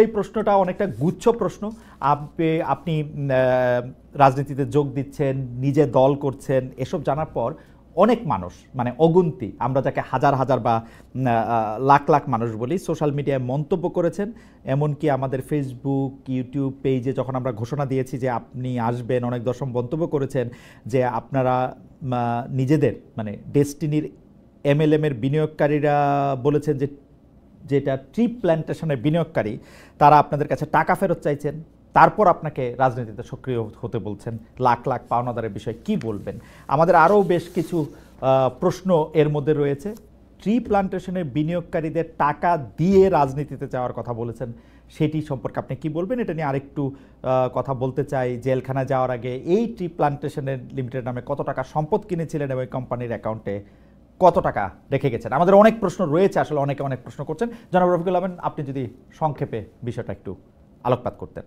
এই প্রশ্নটা অনেকটা গুচ্ছ প্রশ্ন। আপনি রাজনীতিতে যোগ দিচ্ছেন, নিজে দল করছেন, এসব জানার পর অনেক মানুষ, মানে অগুন্তি, আমরা যাকে হাজার হাজার বা লাখ লাখ মানুষ বলি, সোশ্যাল মিডিয়ায় মন্তব্য করেছেন। এমনকি আমাদের ফেসবুক, ইউটিউব পেজে যখন আমরা ঘোষণা দিয়েছি যে আপনি আসবেন, অনেক দর্শক মন্তব্য করেছেন যে আপনারা নিজেদের, মানে ডেস্টিনির এমএলএমের বিনিয়োগকারীরা বলেছেন যে যেটা ট্রি প্ল্যান্টেশনের বিনিয়োগকারী, তারা আপনাদের কাছে টাকা ফেরত চাইছেন, তারপর আপনাকে রাজনীতিতে সক্রিয় হতে বলছেন, লাখ লাখ পাওনাদারের বিষয় কি বলবেন? আমাদের আরও বেশ কিছু প্রশ্ন এর মধ্যে রয়েছে। ট্রি প্ল্যান্টেশনের বিনিয়োগকারীদের টাকা দিয়ে রাজনীতিতে যাওয়ার কথা বলেছেন, সেটি সম্পর্কে আপনি কি বলবেন? এটা নিয়ে আরেকটু কথা বলতে চাই। জেলখানায় যাওয়ার আগে এই ট্রি প্ল্যান্টেশনের লিমিটেড নামে কত টাকা সম্পদ কিনেছিলেন এবং কোম্পানির অ্যাকাউন্টে কত টাকা রেখে গেছেন? আমাদের অনেক প্রশ্ন রয়েছে, আসলে অনেকে অনেক প্রশ্ন করছেন। জনাব রফিকুল আমিন, আপনি যদি সংক্ষেপে বিষয়টা একটু আলোকপাত করতেন।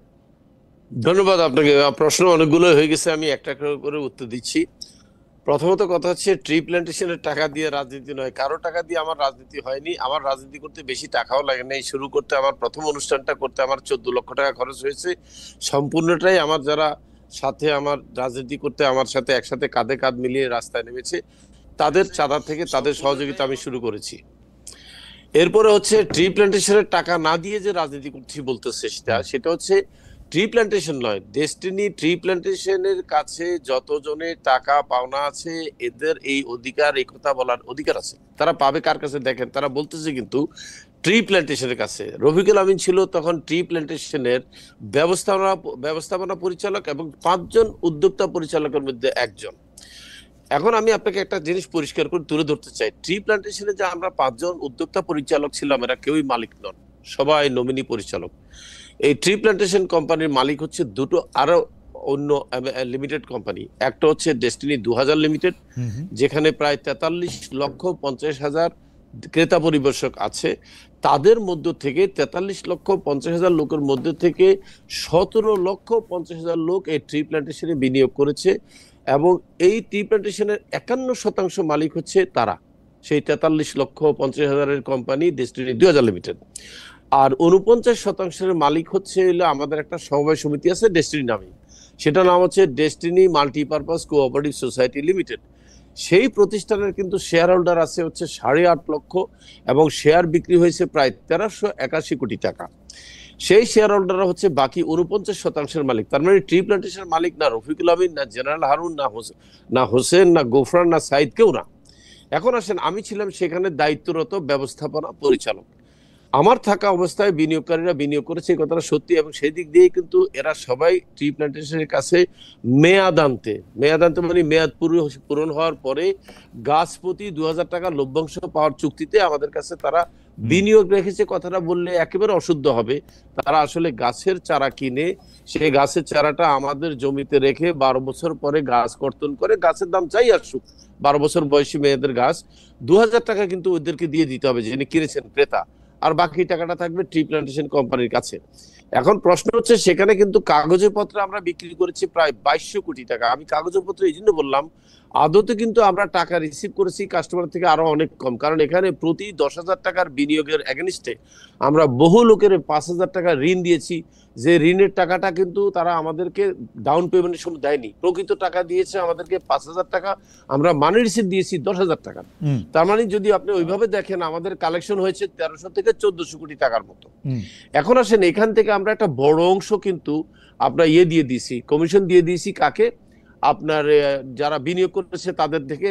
ধন্যবাদ আপনাকে। প্রশ্ন অনেকগুলো হয়ে গেছে, আমি একটা করে উত্তর দিচ্ছি। প্রথমত কথা হচ্ছে, ট্রি প্ল্যান্টেশনের টাকা দিয়ে রাজনীতি নয়, কারো টাকা দিয়ে আমার রাজনীতি হয়নি। আমার রাজনীতি করতে বেশি টাকাও লাগে নাই। শুরু করতে, আমার প্রথম অনুষ্ঠানটা করতে আমার 14 লক্ষ টাকা খরচ হয়েছে। সম্পূর্ণটাই আমার যারা সাথে আমার রাজনীতি করতে আমার সাথে একসাথে কাঁধে কাঁধ মিলিয়ে রাস্তায় নেমেছে, তাদের চাঁদা থেকে, তাদের সহযোগিতা আমি শুরু করেছি। এরপরে হচ্ছে ট্রি প্ল্যান্টেশনের টাকা না দিয়ে যে রাজনীতি করছি বলতেছে, সেটা হচ্ছে ট্রি প্ল্যান্টেশন নয়, ডেস্টিনি ট্রি প্ল্যান্টেশনের কাছে যতজনের টাকা পাওনা আছে, এদের এই অধিকার, এই কথা বলার অধিকার আছে। তারা পাবে কার কাছে দেখেন, তারা বলতেছে কিন্তু ট্রি প্ল্যান্টেশনের কাছে। রফিকুল আমিন ছিল তখন ট্রি প্ল্যান্টেশনের ব্যবস্থাপনা পরিচালক এবং 5 জন উদ্যোক্তা পরিচালকের মধ্যে একজন। এখন আমি আপনাকে একটা জিনিস পরিষ্কার করে তুলে ধরতে চাই, ট্রি প্ল্যান্টেশনে যে আমরা 5 জন উদ্যোক্তা পরিচালক ছিলাম, এরা কেউই মালিক নন, সবাই নমিনি পরিচালক। এই ট্রি প্ল্যান্টেশন কোম্পানির মালিক হচ্ছে দুটো আরো অন্য লিমিটেড কোম্পানি। একটা হচ্ছে ডেস্টিনি 2000 লিমিটেড, যেখানে প্রায় 43,50,000 ক্রেতা পরিবেশক আছে। তাদের মধ্য থেকে 43,50,000 লোকের মধ্যে থেকে 17,50,000 লোক এই ট্রি প্ল্যান্টেশনে বিনিয়োগ করেছে এবং এই ট্রি প্ল্যান্টেশনের 51% মালিক হচ্ছে তারা, সেই 43,50,000 কোম্পানি ডেস্টিনি 2000 লিমিটেড। আর 49% মালিক হচ্ছে আমাদের একটা সমবায় সমিতি আছে ডেস্টিনি নামে, সেটা নাম হচ্ছে destiny multipurpose cooperative society limited. সেই প্রতিষ্ঠানের কিন্তু শেয়ার হোল্ডার আছে হচ্ছে 8.5 লক্ষ এবং শেয়ার বিক্রি হয়েছে প্রায় 1381 কোটি টাকা। সেই শেয়ার হোল্ডাররা হচ্ছে বাকি 49% মালিক। তার মানে ট্রি প্ল্যান্টেশনের মালিক না রফিকুল আমিন, না জেনারেল হারুন, না হোসেন, না গোফরান, না সাইদ, কেউ না। এখন আসেন, আমি ছিলাম সেখানে দায়িত্বরত ব্যবস্থাপনা পরিচালক। আমার থাকা অবস্থায় বিনিয়োগকারীরা বিনিয়োগ করেছে, এই কথাটা সত্যি, এবং সেই দিক দিয়ে কিন্তু এরা সবাই ট্রি প্ল্যান্টেশনের কাছে মেয়াদ আনতে মানে মেয়াদ পূরণ হওয়ার পরে গাছ প্রতি 2000 টাকা লভ্যাংশ পাওয়ার চুক্তিতে আমাদের কাছে তারা বিনিয়োগ রেখেছে। কথাটা বললে একেবারে অশুদ্ধ হবে। তারা আসলে গাছের চারা কিনে সেই গাছের চারাটা আমাদের জমিতে রেখে 12 বছর পরে গাছ কর্তন করে, গাছের দাম চাই আসুক, 12 বছর বয়সী মেয়েদের গাছ 2000 টাকা কিন্তু ওদেরকে দিয়ে দিতে হবে, যিনি কিনেছেন ক্রেতা, আর বাকি টাকাটা থাকবে ট্রি প্ল্যান্টেশন কোম্পানির কাছে। এখন প্রশ্ন হচ্ছে, সেখানে কিন্তু কাগজে পত্রে আমরা বিক্রি করেছি প্রায় 2200 কোটি টাকা। আমি কাগজে পত্র এই জন্য বললাম, আদতে কিন্তু আমরা টাকা রিসিভ করেছি কাস্টমার থেকে আরো অনেক কম, কারণ এখানে প্রতি 10,000 টাকার বিনিয়োগের এগেনিস্টে আমরা বহু লোকের 5,000 টাকা ঋণ দিয়েছি, যে ঋণের টাকাটা কিন্তু তারা আমাদেরকে ডাউন পেমেন্টের সময় দেয়নি, প্রকৃত টাকা দিয়েছে আমাদেরকে 5,000 টাকা, আমরা মানি রিসিভ দিয়েছি 10,000 টাকা। তার মানে যদি আপনি ওইভাবে দেখেন, আমাদের কালেকশন হয়েছে 1300 থেকে 1400 কোটি টাকার মতো। এখন আসেন, এখান থেকে আমরা একটা বড় অংশ কিন্তু আপনার দিয়ে দিয়েছি, কমিশন দিয়ে দিয়েছি কাকে? আপনার যারা বিনিয়োগ করেছে তাদের থেকে,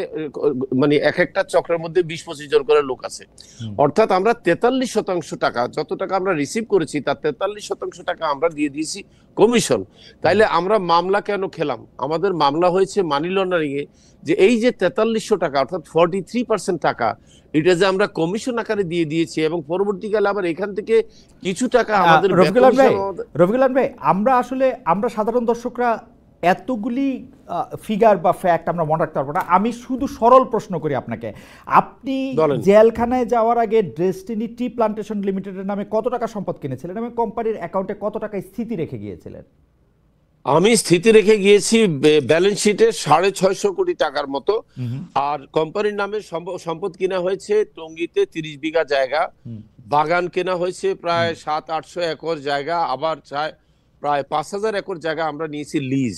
মানে এক একটা চক্রের মধ্যে 20-25 জন করে লোক আছে। অর্থাৎ আমরা 43% টাকা, যত টাকা আমরা রিসিভ করেছি তার 43% টাকা আমরা দিয়ে দিয়েছি কমিশন। তাইলে আমরা মামলা কেন খেলাম? আমাদের মামলা হয়েছে মানি লন্ডারিং এ, যে এই যে 4300 টাকা অর্থাৎ 43% টাকা, এটা যে আমরা কমিশন আকারে দিয়ে দিয়েছি এবং পরবর্তীকালে আবার এখান থেকে কিছু টাকা আমাদের। রফিকুল ভাই, আমরা সাধারণ দর্শকরা এতগুলি ফিগার বা ফ্যাক্ট আমরা মনে রাখতে পারবো না। আমি শুধু সরল প্রশ্ন করি আপনাকে, আপনি জেলখানায় যাওয়ার আগে ডেস্টিনি ট্রি প্ল্যান্টেশন লিমিটেডের নামে কত টাকা সম্পদ কিনেছিলেন এবং কোম্পানির অ্যাকাউন্টে কত টাকা স্থিতি রেখে গিয়েছিলেন? আমি স্থিতি রেখে গিয়েছি ব্যালেন্স শিটে 650 কোটি টাকার মতো। আর কোম্পানির নামে সম্পদ কিনা হয়েছে টঙ্গীতে 30 বিঘা জায়গা, বাগান কেনা হয়েছে প্রায় 700-800 একর জায়গা, আবার প্রায় 5000 একর জায়গা আমরা নিয়েছি লিজ,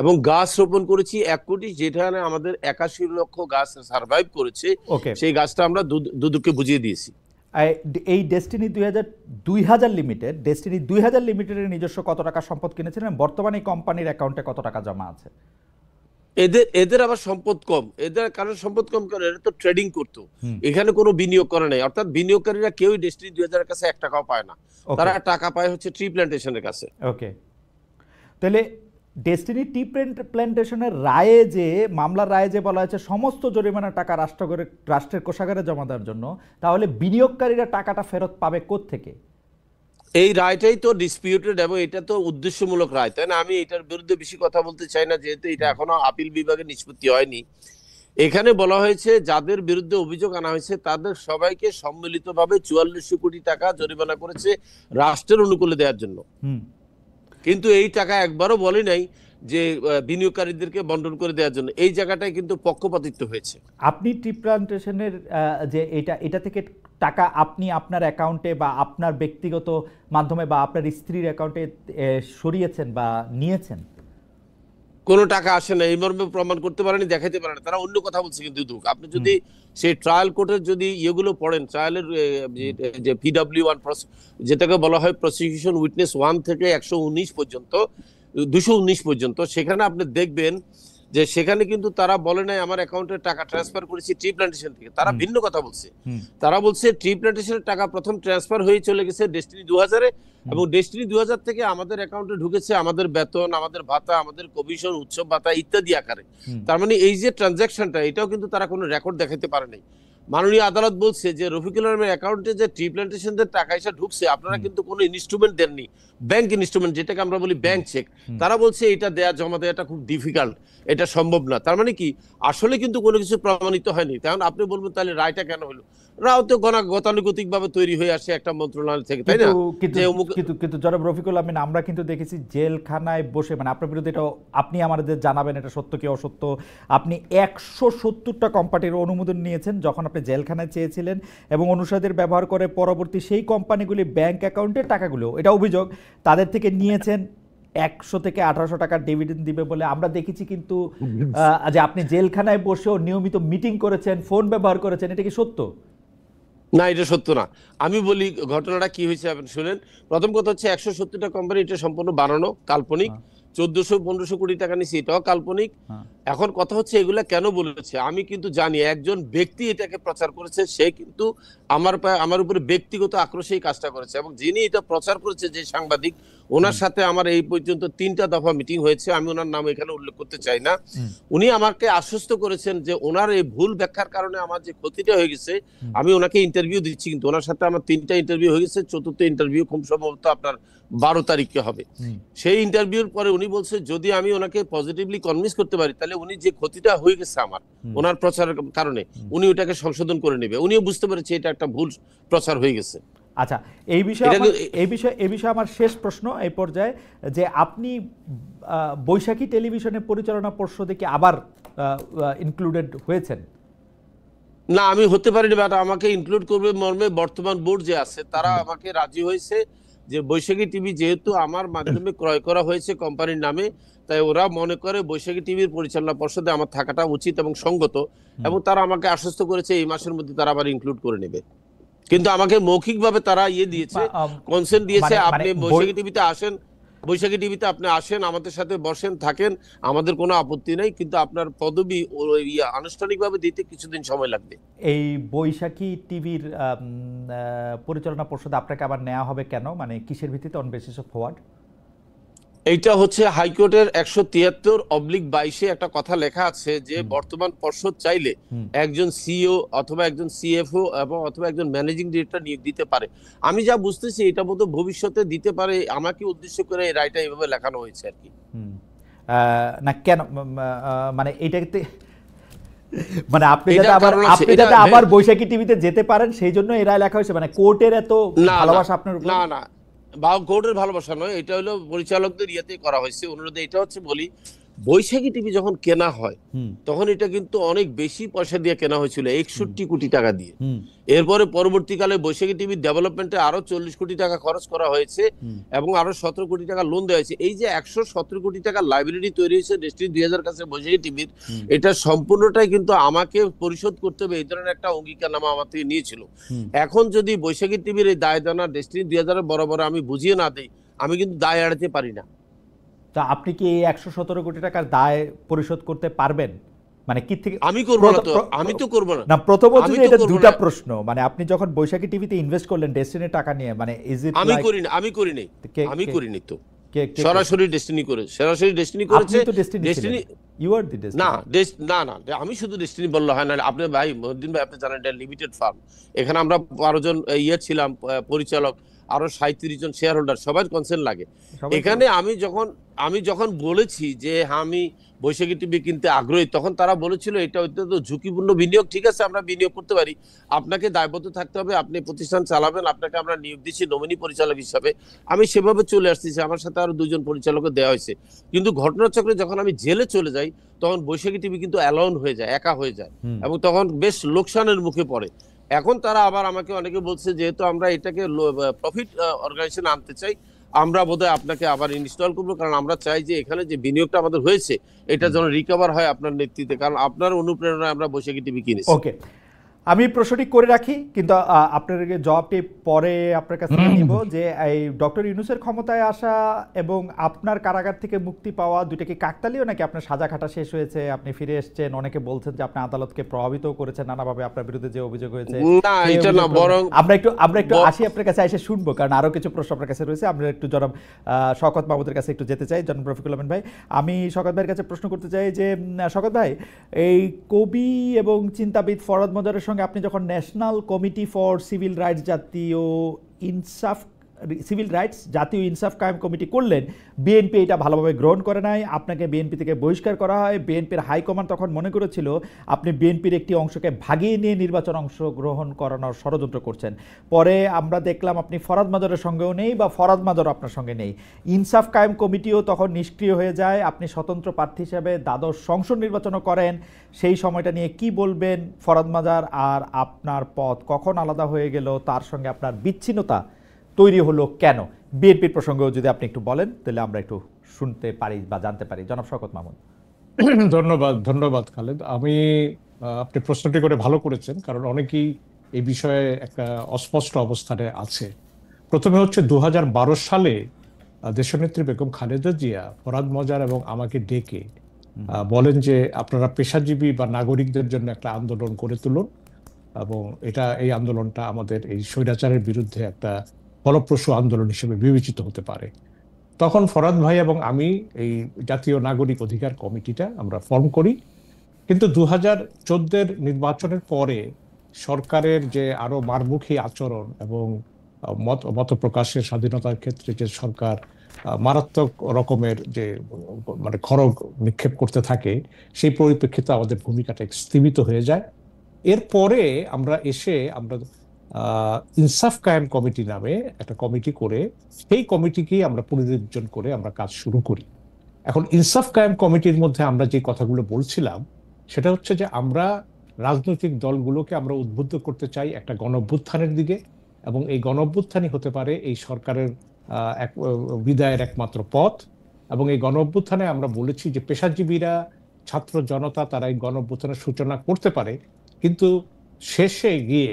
এবং গাছ রোপণ করেছি 1 কোটি, যেখানে আমাদের 81 লক্ষ গাছ সার্ভাইভ করেছে। সেই গাছটা আমরা দুদককে বুঝিয়ে দিয়েছি। এই ডেস্টিনি 2000 লিমিটেড, ডেস্টিনি 2000 লিমিটেডের নিজস্ব কত টাকা সম্পদ কিনেছিলেন, বর্তমানে কোম্পানির অ্যাকাউন্টে কত টাকা জমা আছে? এদের আবার সম্পদ কম, এদের কারণ সম্পদ কম করে এরা তো ট্রেডিং করতো, এখানে কোনো বিনিয়োগ করে নাই। অর্থাৎ বিনিয়োগকারীরা কেউই ডেস্টিনি 2000 এর কাছে 1 টাকাও পায় না, তারা টাকা পায় হচ্ছে ট্রি প্ল্যান্টেশনের কাছে। ওকে, তাহলে ডেস্টিনি টি প্ল্যান্টেশনের রায়ে যে মামলার রায়ে যে বলা হয়েছে সমস্ত জরিমানার টাকা রাষ্ট্রের কোষাগারে জমা দেওয়ার জন্য, তাহলে বিনিয়োগকারীরা টাকাটা ফেরত পাবে কোত্থেকে? এই রায়টাই তো ডিসপিউটেড, এবং এটা তো উদ্দেশ্যমূলক রায়, তাই না? আমি এটার বিরুদ্ধে বেশি কথা বলতে চাই না, যেহেতু এটা এখনো আপিল বিভাগে নিষ্পত্তি হয়নি। এখানে বলা হয়েছে যাদের বিরুদ্ধে অভিযোগ আনা হয়েছে তাদের সবাইকে সম্মিলিতভাবে 4400 কোটি টাকা জরিমানা করেছে রাষ্ট্রের অনুকূলে দেওয়ার জন্য, কিন্তু এই টাকা একবারও বলে নাই যে বিনিয়োগকারীদেরকে বন্টন করে দেওয়ার জন্য। এই জায়গাটায় কিন্তু পক্ষপাতিত্ব হয়েছে। আপনি টি প্ল্যান্টেশনের যে এটা থেকে টাকা আপনি আপনার অ্যাকাউন্টে বা আপনার ব্যক্তিগত মাধ্যমে বা আপনার স্ত্রীর অ্যাকাউন্টে সরিয়েছেন বা নিয়েছেন? কোনো টাকা আসে না, এই মর্মে প্রমাণ করতে পারেনি, দেখাতে পারে না। তারা অন্য কথা বলছে। কিন্তু আপনি যদি সেই ট্রায়াল কোর্টের যদি ইয়েগুলো পড়েন, ট্রায়ালের যে PW1 যেটাকে বলা হয় প্রসিকিউশন উইটনেস 1 থেকে 119 পর্যন্ত, 219 পর্যন্ত, সেখানে আপনি দেখবেন যে সেখানে কিন্তু তারা বলে নাই আমার অ্যাকাউন্টে টাকা ট্রান্সফার করেছি ট্রি প্ল্যান্টেশন থেকে। তারা ভিন্ন কথা বলছে। তারা বলছে ট্রি প্ল্যান্টেশনের টাকা প্রথম ট্রান্সফার হয়ে চলে গেছে ডেস্টিনি 2000-এ, এবং ডেস্টিনি 2000 থেকে আমাদের অ্যাকাউন্টে ঢুকেছে আমাদের বেতন, আমাদের ভাতা, আমাদের কমিশন, উৎসব ভাতা ইত্যাদি আকারে। তার মানে এই যে ট্রানজাকশনটা, এটাও কিন্তু তারা কোনো রেকর্ড দেখাতে পারে নাই। মাননীয় আদালত বলছে যে রফিকুল আলমের অ্যাকাউন্টে যে ট্রি প্ল্যান্টেশনদের টাকা এসে ঢুকছে, আপনারা কিন্তু কোনো ইনস্ট্রুমেন্ট দেননি, ব্যাংক ইনস্ট্রুমেন্ট যেটাকে আমরা বলি ব্যাংক চেক। তারা বলছে এটা জমা দেওয়াটা খুব ডিফিকাল্ট, এটা সম্ভব না। তার মানে কি আসলে কিন্তু কোনো কিছু প্রমাণিত হয়নি। কারণ আপনি বলবেন তাহলে রায়টা কেন হলো? রাও তো গতানুগতিক ভাবে তৈরি হয়ে আসে একটা মন্ত্রণালয় থেকে, তাই না? কিন্তু জনাব রফিকুল আমিন, আমরা কিন্তু দেখেছি জেলখানায় বসে, মানে আপনার বিরুদ্ধে এটা আপনি আমাদের জানাবেন এটা সত্য কি অসত্য, আপনি 170টা কোম্পানির অনুমোদন নিয়েছেন যখন আপনি জেলখানায় চেয়েছিলেন, এবং অনুষদের ব্যবহার করে পরবর্তী সেই কোম্পানিগুলি ব্যাংক অ্যাকাউন্টের টাকাগুলো, এটা অভিযোগ, তাদের থেকে নিয়েছেন 100 থেকে 1800 টাকার ডিভিডেন্ড দিবে বলে আমরা দেখেছি। কিন্তু যে আপনি জেলখানায় বসেও নিয়মিত মিটিং করেছেন, ফোন ব্যবহার করেছেন, এটা কি সত্য? না, এটা সত্য না। আমি বলি ঘটনাটা কি হয়েছে আপনি শুনেন। প্রথম কথা হচ্ছে 170টা কোম্পানি, এটা সম্পূর্ণ বানানো, কাল্পনিক। 1400-1500 কোটি টাকা নিচ্ছে, এটাও কাল্পনিক। এখন কথা হচ্ছে এগুলা কেন বলেছে আমি কিন্তু জানি। একজন ব্যক্তি এটাকে প্রচার করেছে, সে কিন্তু আমার উপরে ব্যক্তিগত আক্রোশে এই কাজটা করেছে, এবং যিনি এটা প্রচার করেছে যে সাংবাদিক, ওনার সাথে আমার এই পর্যন্ত 3টা দফা মিটিং হয়েছে। আমি ওনার নাম এখানে উল্লেখ করতে চাই না। উনি আমাকে আশ্বস্ত করেছেন যে ওনার এই ভুল ব্যাখ্যার কারণে আমার যে ক্ষতিটা হয়ে গেছে, আমি ওনাকে ইন্টারভিউ দিচ্ছি। কিন্তু ওনার সাথে আমার 3টা ইন্টারভিউ হয়ে গেছে, 4র্থ ইন্টারভিউ খুব সম্ভবত আপনার 12 তারিখে হবে। সেই ইন্টারভিউর পরে উনি বলছে যদি আমি ওনাকে পজিটিভলি কনভিন্স করতে পারি, তাহলে উনি যে ক্ষতিটা হয়ে গেছে আমার ওনার প্রচারের কারণে, উনি ওটাকে সংশোধন করে নেবে। উনিও বুঝতে পেরেছে এটা একটা ভুল প্রচার হয়ে গেছে। আচ্ছা, এই বিষয়ে আমার শেষ প্রশ্ন এই পর্যায়ে, যে আপনি বৈশাখী টেলিভিশনের পরিচালনা পর্ষদে কি আবার ইনক্লুডেড হয়েছেন? না, আমি হতে পারিনি, বাট আমাকে ইনক্লুড করবে মর্মে বর্তমান বোর্ড যে আছে তারা আমাকে রাজি হয়েছে যে বৈশাখী টিভি যেহেতু আমার মাধ্যমে ক্রয় করা হয়েছে কোম্পানির নামে, তাই ওরা মনে করে বৈশাখী টিভির পরিচালনা পর্ষদে আমার থাকাটা উচিত এবং সঙ্গত, এবং তারা আমাকে আশ্বস্ত করেছে এই মাসের মধ্যে তারা আবার ইনক্লুড করে নেবে। কিন্তু আমাকে মৌখিকভাবে তারা দিয়েছে, কনসেন্ট দিয়েছে, আপনি বৈশাখী টিভিতে আসেন, বৈশাখী টিভিতে আপনি আসেন, আমাদের সাথে বসেন, থাকেন, আমাদের কোনো আপত্তি নেই, কিন্তু আপনার পদবি আনুষ্ঠানিকভাবে দিতে কিছুদিন সময় লাগবে। এই বৈশাখী টিভির পরিচালনা পর্ষদে আপনাকে আবার নেওয়া হবে কেন? মানে কিসের ভিত্তিতে, অন বেসিস অফ হোয়াট? এইটা হচ্ছে হাইকোর্টের 173/22 একটা কথা লেখা আছে যে বর্তমান পর্ষদ চাইলে একজন সিইও অথবা একজন সিএফও এবং অথবা একজন ম্যানেজিং ডিরেক্টর নিয়োগ দিতে পারে। আমি যা বুঝতেছি এটা বোধহয় ভবিষ্যতে দিতে পারে, আমাকে উদ্দেশ্য করে এই রায়টা এইভাবে লেখানো হয়েছে আর কি। না কেন, মানে এইটাতে মানে আপনি যাতে আবার বৈশাখী টিভিতে যেতে পারেন সেই জন্য এই রায় লেখা হয়েছে, মানে কোর্টের এত ভালোবাসা আপনার উপর? না না, কোর্টের ভালোবাসা নয়, এটা হলো পরিচালকদের ইয়েতে করা হয়েছে অনুরোধে। এটা হচ্ছে বলি বৈশাখী টিভি যখন কেনা হয় হুম তখন এটা কিন্তু অনেক বেশি পয়সা দিয়ে কেনা হয়েছিল, হুম 61 কোটি টাকা দিয়ে। হুম এরপরে পরবর্তীকালে বৈশাখী টিভির ডেভেলপমেন্টে আরো 40 কোটি টাকা খরচ করা হয়েছে হুম এবং আরো 17 কোটি টাকা লোন দেওয়া হয়েছে। এই যে 117 কোটি টাকার লাইব্রেরি তৈরি হয়েছে ডেস্টিনি 2000 কাছে বৈশাখী টিভির, হুম এটা সম্পূর্ণটাই কিন্তু আমাকে পরিশোধ করতে হবে এই ধরনের একটা অঙ্গীকারনামা আমার থেকে নিয়েছিল। হুম। এখন যদি বৈশাখী টিভির এই দায় দানা ডেস্টিনি 2000 বরাবর আমি বুঝিয়ে না দিই, আমি কিন্তু দায় এড়াতে পারি না। তা আপনি কি এই 117 কোটি টাকার দায় পরিশোধ করতে পারবেন? মানে কি থেকে আমি করবো না তো, আমি তো করবো না, না, প্রথমত আমি যে তো এটা করবো দুটা না। প্রশ্ন, মানে আপনি যখন বৈশাখী টিভিতে ইনভেস্ট করলেন ডেস্টিনির টাকা নিয়ে, মানে ইজ ইট আমি লাইক করিনি, আমি করিনি, কে আমি কে করিনি তো। কে কে সরাসরি ডেস্টিনি করে, সরাসরি ডেস্টিনি আপনি করেছে। তো ডেস্টিনি ছিলেন, ডেস্টিনি ইউ আর দি না, ডেস্টিনি। না না, আমি শুধু ডেস্টিনি বললে হয় না। আপনি ভাই মহিউদ্দিন ভাই, আপনি জানেন এটা লিমিটেড ফার্ম। এখানে আমরা 12 জন ছিলাম পরিচালক, আরো 37 জন শেয়ার হোল্ডার, সবার কনসেন্ট লাগে সবাই তো এখানে। আমি যখন বলেছি যে হ্যাঁ আমি বৈশাখী টিভি কিনতে আগ্রহী, তখন তারা বলেছিল এটা অত্যন্ত ঝুঁকিপূর্ণ বিনিয়োগ। ঠিক আছে, আমরা বিনিয়োগ করতে পারি, আপনাকে দায়বদ্ধ থাকতে হবে, আপনি প্রতিষ্ঠান চালাবেন, আপনাকে আমরা নিয়োগ দিচ্ছি নমিনি পরিচালক হিসাবে। আমি সেভাবে চলে আসছি, আমার সাথে আরো 2 জন পরিচালকও দেওয়া হয়েছে। কিন্তু ঘটনাচক্রে যখন আমি জেলে চলে যাই তখন বৈশাখী টিভি কিন্তু অ্যালাউন হয়ে যায়, একা হয়ে যায়, হুম এবং তখন বেশ লোকসানের মুখে পড়ে। এখন তারা আবার আমাকে অনেকে বলছে যেহেতু আমরা এটাকে প্রফিট অর্গানাইজেশন আনতে চাই, আমরা বোধহয় আপনাকে আবার ইনস্টল করবো, কারণ আমরা চাই যে এখানে যে বিনিয়োগটা আমাদের হয়েছে এটা হুম। যেন রিকভার হয় আপনার নেতৃত্বে, কারণ আপনার অনুপ্রেরণায় আমরা বৈশাখী টিভি কিনেছি। ওকে, আমি প্রশ্নটি করে রাখি, কিন্তু আপনার জবাবটি পরে আপনার কাছ থেকে নিব, যে এই ডক্টর ইউনূসের ক্ষমতায় আসা এবং আপনার কারাগার থেকে মুক্তি পাওয়া দুইটা কি কাকতালীয়, নাকি আপনার সাজা খাটা শেষ হয়েছে, আপনি ফিরে এসেছেন, অনেকে বলছেন যে আপনি আদালতকে প্রভাবিত করেছেন নানাভাবে, আপনার বিরুদ্ধে যে অভিযোগ হয়েছে না, সেই এটা না, অভিযোগ বরং আমরা একটু আসি আপনার কাছে এসে শুনবো, কারণ আরো কিছু প্রশ্ন আপনার কাছে রয়েছে। আমরা একটু জনাব শওকত মাহমুদের কাছে একটু যেতে চাই, জনাব রফিকুল আমিন ভাই। আমি শওকত ভাইয়ের কাছে প্রশ্ন করতে চাই যে শওকত ভাই, এই কবি এবং চিন্তাবিদ ফরহাদ মজারের সঙ্গে আপনি যখন national committee for civil rights জাতীয় ইনসাফ কায়েম কমিটি করলেন, বিএনপি এটা ভালোভাবে গ্রহণ করে নাই, আপনাকে বিএনপি থেকে বহিষ্কার করা হয়। বিএনপির হাইকমান্ড তখন মনে করেছিল আপনি বিএনপির একটি অংশকে ভাগিয়ে নিয়ে নির্বাচন অংশগ্রহণ করানোর ষড়যন্ত্র করছেন। পরে আমরা দেখলাম আপনি ফরহাদ মজারের সঙ্গেও নেই, বা ফরহাদ মজার আপনার সঙ্গে নেই। ইনসাফ কায়েম কমিটিও তখন নিষ্ক্রিয় হয়ে যায়, আপনি স্বতন্ত্র প্রার্থী হিসেবে দ্বাদশ সংসদ নির্বাচনও করেন। সেই সময়টা নিয়ে কি বলবেন? ফরহাদ মজার আর আপনার পথ কখন আলাদা হয়ে গেল? তার সঙ্গে আপনার বিচ্ছিন্নতা তৈরি হলো কেন? বিএনপির প্রসঙ্গেও যদি আপনি একটু বলেন তাহলে আমরা একটু শুনতে পারি বা জানতে পারি। জনাব শওকত মাহমুদ। ধন্যবাদ, ধন্যবাদ খালেদ। আপনি প্রশ্নটি করে ভালো করেছেন, কারণ অনেকেই এই বিষয়ে একটা অস্পষ্ট অবস্থানে আছে। প্রথমে হচ্ছে 2012 সালে দেশনেত্রী বেগম খালেদা জিয়া ফরহাদ মজার এবং আমাকে ডেকে বলেন যে আপনারা পেশাজীবী বা নাগরিকদের জন্য একটা আন্দোলন করে তুলুন, এবং এই আন্দোলনটা আমাদের এই স্বৈরাচারের বিরুদ্ধে একটা ফলপ্রসূ আন্দোলন হিসেবে বিবেচিত হতে পারে। তখন ফরহাদ ভাই এবং আমি এই জাতীয় নাগরিক অধিকার কমিটিটা আমরা ফর্ম করি। কিন্তু 2014 নির্বাচনের পরে সরকারের যে আরো মারমুখী আচরণ এবং মত প্রকাশের স্বাধীনতার ক্ষেত্রে যে সরকার মারাত্মক রকমের যে মানে খড়গ নিক্ষেপ করতে থাকে, সেই পরিপ্রেক্ষিতে আমাদের ভূমিকাটা স্থগিত হয়ে যায়। এরপরে আমরা ইনসাফ কায়েম কমিটি নামে একটা কমিটি করে, সেই কমিটিকেই আমরা পুনরুজ্জীবন করে আমরা কাজ শুরু করি। এখন ইনসাফ কায়েম কমিটির মধ্যে আমরা যে কথাগুলো বলছিলাম সেটা হচ্ছে যে আমরা রাজনৈতিক দলগুলোকে আমরা উদ্বুদ্ধ করতে চাই একটা গণঅভ্যুত্থানের দিকে, এবং এই গণঅভ্যুত্থানই হতে পারে এই সরকারের বিদায়ের একমাত্র পথ। এবং এই গণঅভ্যুত্থানে আমরা বলেছি যে পেশাজীবীরা, ছাত্র জনতা, তারা এই গণঅভ্যুত্থানের সূচনা করতে পারে, কিন্তু শেষে গিয়ে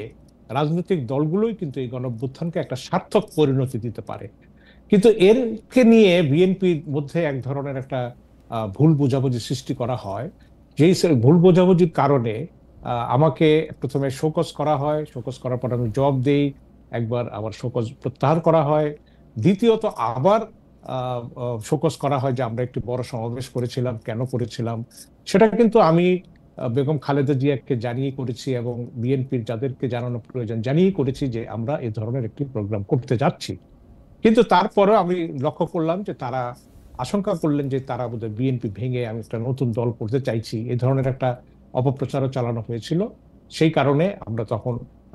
রাজনৈতিক দলগুলোই কিন্তু এই গণঅভ্যুত্থানকে একটা সার্থক পরিণতি দিতে পারে। কিন্তু এরকে নিয়ে বিএনপির মধ্যে এক ধরনের একটা ভুল বোঝাবুঝি সৃষ্টি করা হয়, যেই ভুল বোঝাবুঝির কারণে আমাকে প্রথমে শোকজ করা হয়, শোকজ করার পর আমি জবাব দেই, একবার আবার শোকজ প্রত্যাহার করা হয়, দ্বিতীয়ত আবার শোকজ করা হয় যে আমরা একটি বড় সমাবেশ করেছিলাম, কেন করেছিলাম সেটা কিন্তু আমি বেগম খালেদা জিয়াকে জানিয়ে করেছি, এবং বিএনপির যাদেরকে জানানো প্রয়োজন জানিয়ে করেছি যে আমরা এই ধরনের একটি প্রোগ্রাম করতে যাচ্ছি। কিন্তু তারপরেও আমি লক্ষ্য করলাম যে তারা আশঙ্কা করলেন যে তারা বোধহয় বিএনপি ভেঙে আমি একটা নতুন দল করতে চাইছি, এই ধরনের একটা অপপ্রচারও চালানো হয়েছিল। সেই কারণে আমরা তখন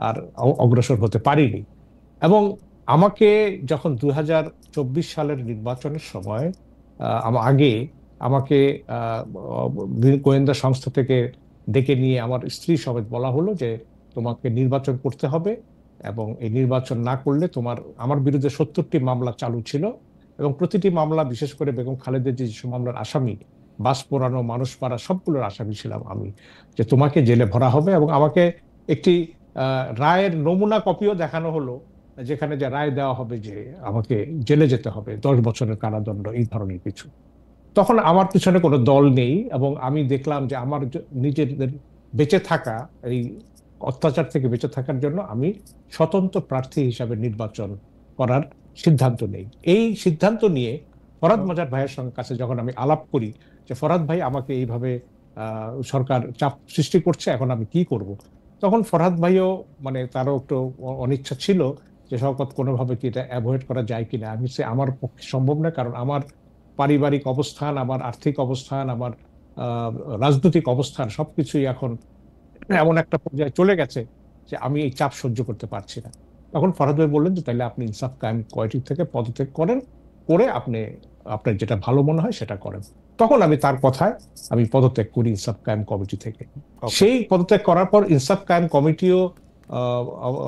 আর অগ্রসর হতে পারিনি। এবং আমাকে যখন 2024 সালের নির্বাচনের সময় আগে আমাকে গোয়েন্দা সংস্থা থেকে ডেকে নিয়ে আমার স্ত্রী সমেত বলা হলো যে তোমাকে নির্বাচন করতে হবে, এবং এই নির্বাচন না করলে আমার বিরুদ্ধে 70টি মামলা চালু ছিল, এবং প্রতিটি মামলা, বিশেষ করে বেগম খালেদা যে মামলার আসামি, বাস পোড়ানো, মানুষ মারা, সবগুলোর আসামি ছিলাম আমি, যে তোমাকে জেলে ভরা হবে। এবং আমাকে একটি রায়ের নমুনা কপিও দেখানো হলো, যেখানে যে রায় দেওয়া হবে যে আমাকে জেলে যেতে হবে, 10 বছরের কারাদণ্ড, এই ধরনের কিছু। তখন আমার পিছনে কোনো দল নেই, এবং আমি দেখলাম যে আমার নিজের বেঁচে থাকা, এই অত্যাচার থেকে বেঁচে থাকার জন্য আমি স্বতন্ত্র প্রার্থী হিসাবে নির্বাচন করার সিদ্ধান্ত নেই। এই সিদ্ধান্ত নিয়ে ফরহাদ মজার ভাইয়ের সঙ্গে কাছে যখন আমি আলাপ করি যে ফরহাদ ভাই আমাকে এইভাবে সরকার চাপ সৃষ্টি করছে, এখন আমি কি করব, তখন ফরহাদ ভাইও মানে তারও একটু অনিচ্ছা ছিল যে শওকত কোনোভাবে কি এটা অ্যাভয়েড করা যায় কিনা। আমি আমার পক্ষে সম্ভব না, কারণ আমার পারিবারিক অবস্থান, আমার আর্থিক অবস্থান, আমার রাজনৈতিক অবস্থান সবকিছুই এখন এমন একটা পর্যায়ে চলে গেছে যে আমি এই চাপ সহ্য করতে পারছি না। তখন ফরহাদ ভাই বললেন যে তাহলে আপনি ইনসাফ কায়েম কমিটি থেকে পদত্যাগ করেন, করে আপনি আপনার যেটা ভালো মনে হয় সেটা করেন। তখন আমি তার কথায় আমি পদত্যাগ করি ইনসাফ কায়েম কমিটি থেকে। সেই পদত্যাগ করার পর ইনসাফ কায়েম কমিটিও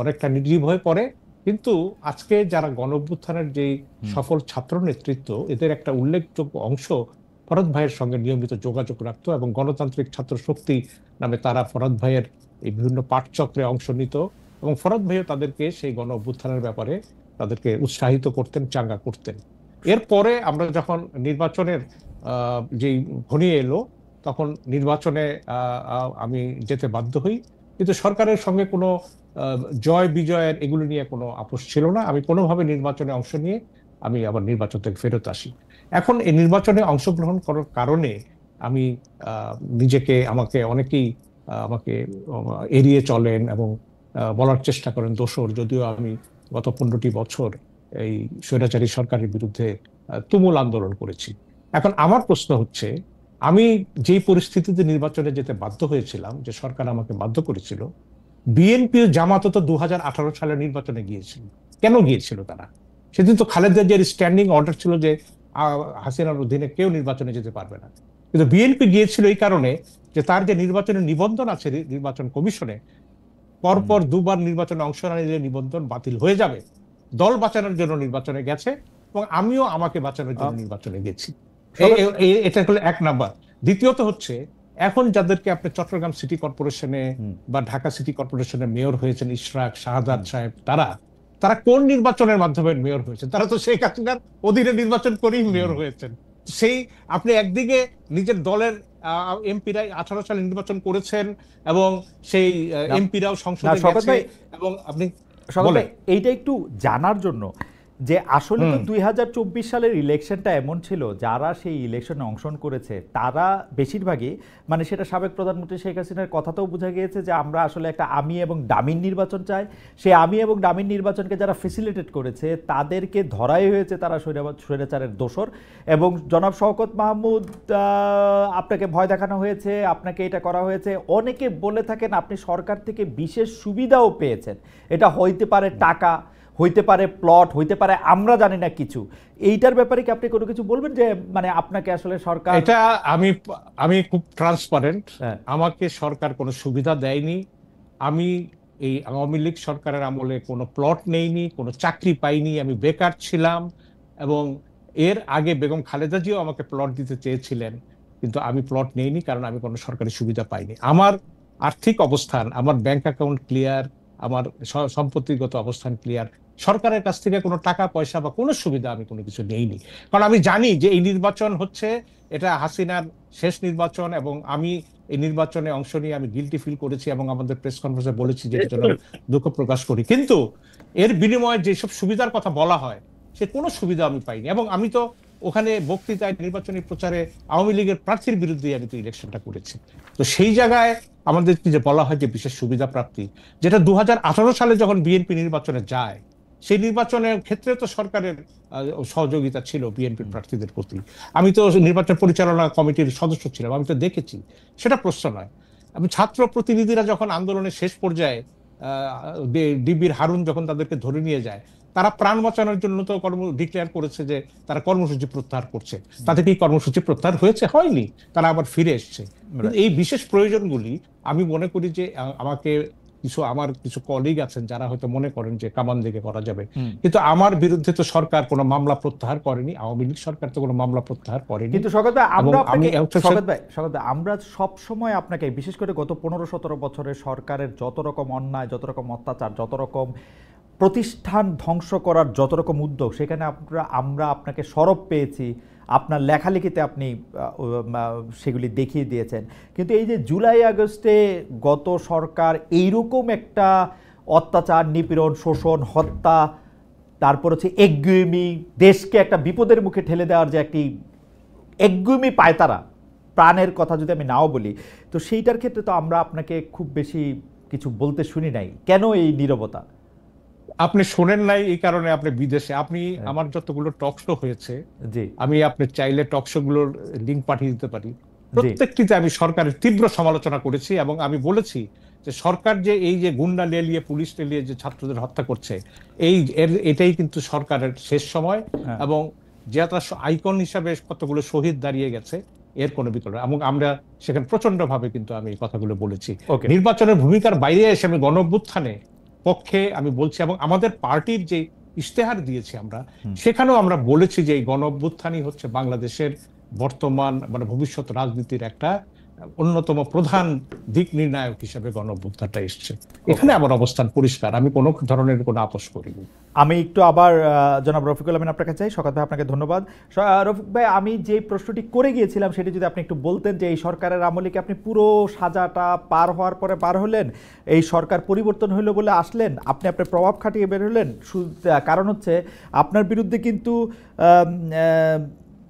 অনেকটা নির্জীব হয়ে পড়ে। কিন্তু আজকে যারা গণ-অভ্যুত্থানের যে সফল ছাত্র নেতৃত্ব, এদের একটা উল্লেখযোগ্য অংশ ফরহাদ ভাইয়ের সঙ্গে নিয়মিত যোগাযোগ রাখতো, এবং গণতান্ত্রিক ছাত্র শক্তি নামে তারা ফরহাদ ভাইয়ের এই বিভিন্ন পাঠচক্রে অংশ নিত, এবং ফরহাদ ভাইও তাদেরকে সেই গণ-অভ্যুত্থানের ব্যাপারে তাদেরকে উৎসাহিত করতেন, চাঙ্গা করতেন। এরপরে আমরা যখন নির্বাচনের যেই ঘনিয়ে এলো, তখন নির্বাচনে আমি যেতে বাধ্য হই, কিন্তু সরকারের সঙ্গে কোনো জয় বিজয়ের এগুলো নিয়ে কোনো আপোষ ছিল না। আমি কোনোভাবে নির্বাচনে অংশ নিয়ে আমি আবার নির্বাচন থেকে ফেরত আসি। এখন এই নির্বাচনে অংশগ্রহণ করার কারণে আমি আমাকে অনেকেই আমাকে এড়িয়ে চলেন এবং বলার চেষ্টা করেন দোষর, যদিও আমি গত 15টি বছর এই স্বৈরাচারী সরকারের বিরুদ্ধে তুমুল আন্দোলন করেছি। এখন আমার প্রশ্ন হচ্ছে, আমি যেই পরিস্থিতিতে নির্বাচনে যেতে বাধ্য হয়েছিলাম, যে সরকার আমাকে বাধ্য করেছিল, বিএনপি ও জামাত তো 2018 সালে নির্বাচনে গিয়েছিল। কেন গিয়েছিল তারা? সেদিন তো খালেদা জিয়ার স্ট্যান্ডিং অর্ডার ছিল যে হাসিনার অধীনে কেউ নির্বাচনে যেতে পারবে না। কিন্তু বিএনপি গিয়েছিল এই কারণে যে তার যে নির্বাচনের নিবন্ধন আছে নির্বাচন কমিশনে, পরপর দুবার নির্বাচনে অংশ না নিলে নিবন্ধন বাতিল হয়ে যাবে, দল বাঁচানোর জন্য নির্বাচনে গেছে, এবং আমিও আমাকে বাঁচানোর জন্য নির্বাচনে গেছি। এটা হলো এক নাম্বার। দ্বিতীয়ত হচ্ছে, এখন যাদেরকে আপনি চট্টগ্রাম সিটি কর্পোরেশনে বা ঢাকা সিটি কর্পোরেশনে মেয়র হয়েছেন, ইশরাক, শাহাদাত সাহেব, তারা কোন নির্বাচনের মাধ্যমে মেয়র হয়েছেন? তারা তো শেখ হাসিনার অধীনে নির্বাচন করেই মেয়র হয়েছেন। সেই আপনি একদিকে নিজের দলের এমপিরা 18 সালে নির্বাচন করেছেন, এবং সেই এমপিরাও সংসদে গেছে, এবং আপনি এইটা একটু জানার জন্য যে আসলে তো 2024 সালের ইলেকশনটা এমন ছিল, যারা সেই ইলেকশনে অংশগ্রহণ করেছে তারা বেশিরভাগই, মানে সেটা সাবেক প্রধানমন্ত্রী শেখ হাসিনার কথাতেও বোঝা গিয়েছে যে আমরা আসলে একটা আমি এবং ডামিন নির্বাচন চাই। সেই আমি এবং ডামিন নির্বাচনকে যারা ফেসিলিটেট করেছে তাদেরকে ধরাই হয়েছে তারা স্বৈরাচারের দোসর। এবং জনাব শওকত মাহমুদ, আপনাকে ভয় দেখানো হয়েছে, আপনাকে এটা করা হয়েছে। অনেকে বলে থাকেন আপনি সরকার থেকে বিশেষ সুবিধাও পেয়েছেন। এটা হইতে পারে টাকা, হইতে পারে প্লট, হইতে পারে আমরা জানি না কিছু। এইটার ব্যাপারে কি আপনি কোনো কিছু বলবেন, যে মানে আপনাকে আসলে সরকার? এটা আমি খুব ট্রান্সপারেন্ট। আমাকে সরকার কোনো সুবিধা দেয়নি। আমি এই আওয়ামী লীগ সরকারের আমলে কোনো প্লট নেইনি, কোনো চাকরি পাইনি, আমি বেকার ছিলাম। এবং এর আগে বেগম খালেদা জিও আমাকে প্লট দিতে চেয়েছিলেন, কিন্তু আমি প্লট নেইনি, কারণ আমি কোনো সরকারি সুবিধা পাইনি। আমার আর্থিক অবস্থান, আমার ব্যাংক অ্যাকাউন্ট ক্লিয়ার, আমার সম্পত্তিগত অবস্থান ক্লিয়ার। সরকারের কাছ থেকে কোনো টাকা পয়সা বা কোনো সুবিধা আমি কোনো কিছু নেইনি, কারণ আমি জানি যে এই নির্বাচন হচ্ছে, এটা হাসিনার শেষ নির্বাচন, এবং আমি এই নির্বাচনে অংশ নিয়ে আমি গিলটি ফিল করেছি, এবং আমাদের প্রেস কনফারেন্সে বলেছি যে এর জন্য দুঃখ প্রকাশ করি। কিন্তু এর বিনিময়ে যেসব সুবিধার কথা বলা হয়, সে কোনো সুবিধা আমি পাইনি। এবং আমি তো ওখানে বক্তৃতায়, নির্বাচনী প্রচারে আওয়ামী লীগের প্রার্থীর বিরুদ্ধে আমি তো ইলেকশনটা করেছি। তো সেই জায়গায় আমাদের যে বলা হয় যে বিশেষ সুবিধা প্রাপ্তি, যেটা 2018 সালে যখন বিএনপি নির্বাচনে যায়, সেই নির্বাচনের ক্ষেত্রে তো সরকারের সহযোগিতা ছিল বিএনপির প্রার্থীদের প্রতি। আমি তো নির্বাচন পরিচালনা কমিটির সদস্য ছিলাম, আমি তো দেখেছি, সেটা প্রশ্ন নয়। আমি ছাত্র প্রতিনিধিরা যখন আন্দোলনের শেষ পর্যায়ে ডিবির হারুন যখন তাদেরকে ধরে নিয়ে যায়, তারা প্রাণ বাঁচানোর জন্য তো ডিক্লেয়ার করেছে যে তারা কর্মসূচি প্রত্যাহার করছে। তাতে কি কর্মসূচি প্রত্যাহার হয়েছে? হয়নি, তারা আবার ফিরে এসছে। কিন্তু এই বিশেষ প্রয়োজনগুলি আমি মনে করি যে আমার কিছু কলিগ আছেন যারা হয়তো মনে করেন যে কামান দিকে করা যাবে, কিন্তু আমার বিরুদ্ধে তো সরকার কোনো মামলা প্রত্যাহার করেনি, আওয়ামী লীগ সরকার তো কোনো মামলা প্রত্যাহার করেনি। কিন্তু শওকত ভাই, আমরা আমরা সব সময় আপনাকে, বিশেষ করে গত 15-17 বছরের সরকারের যত রকম অন্যায়, যত রকম অত্যাচার, যত রকম প্রতিষ্ঠান ধ্বংস করার যত রকম উদ্যোগ, সেখানে আমরা আপনাকে সরব পেয়েছি, আপনার লেখালেখিতে আপনি সেগুলি দেখিয়ে দিয়েছেন। কিন্তু এই যে জুলাই আগস্টে গত সরকার এইরকম একটা অত্যাচার, নিপীড়ন, শোষণ, হত্যা, তারপর হচ্ছে একগুয়েমি, দেশকে একটা বিপদের মুখে ঠেলে দেওয়ার যে একটি একগুয়েমি পায় তারা, প্রাণের কথা যদি আমি নাও বলি, তো সেইটার ক্ষেত্রে তো আমরা আপনাকে খুব বেশি কিছু বলতে শুনি নাই। কেন এই নীরবতা? আপনি শোনেন নাই এই কারণে আপনি বিদেশে, আমার যতগুলো টক শো হয়েছে, আমি আপনি চাইলে টক শো গুলোর লিঙ্ক পাঠিয়ে দিতে পারি, প্রত্যেকটিতে আমি সরকারের তীব্র সমালোচনা করেছি এবং আমি বলেছি যে সরকার যে এই যে গুন্ডা লেলিয়ে, পুলিশ লেলিয়ে যে ছাত্রদের হত্যা করছে, এটাই কিন্তু সরকারের শেষ সময়, এবং যে আইকন হিসাবে কতগুলো শহীদ দাঁড়িয়ে গেছে এর কোনো বিকল্প, এবং আমরা সেখানে প্রচন্ড ভাবে কিন্তু আমি এই কথাগুলো বলেছি। নির্বাচনের ভূমিকার বাইরে এসে আমি গণঅভ্যুত্থানে পক্ষে আমি বলছি, এবং আমাদের পার্টির যে ইশতেহার দিয়েছি আমরা, সেখানেও আমরা বলেছি যে এই গণঅভ্যুত্থানই হচ্ছে বাংলাদেশের বর্তমান মানে ভবিষ্যৎ রাজনীতির একটা অন্যতম প্রধান দিক নির্ণায়ক হিসেবে গণঅভ্যুত্থানটা এসছে। এখানে আমার অবস্থান পরিষ্কার, আমি কোনো ধরনের কোনো আপোষ করিনি। আমি একটু আবার জনাব রফিকুল আমিন আপনার কাছে চাই। শওকত ভাই, আপনাকে ধন্যবাদ। রফিক ভাই, আমি যে প্রশ্নটি করে গিয়েছিলাম সেটি যদি আপনি একটু বলতেন, যে এই সরকারের আমলে কি আপনি পুরো সাজাটা পার হওয়ার পরে পার হলেন, এই সরকার পরিবর্তন হইলো বলে আসলেন, আপনি আপনার প্রভাব খাটিয়ে বের হলেন? কারণ হচ্ছে আপনার বিরুদ্ধে কিন্তু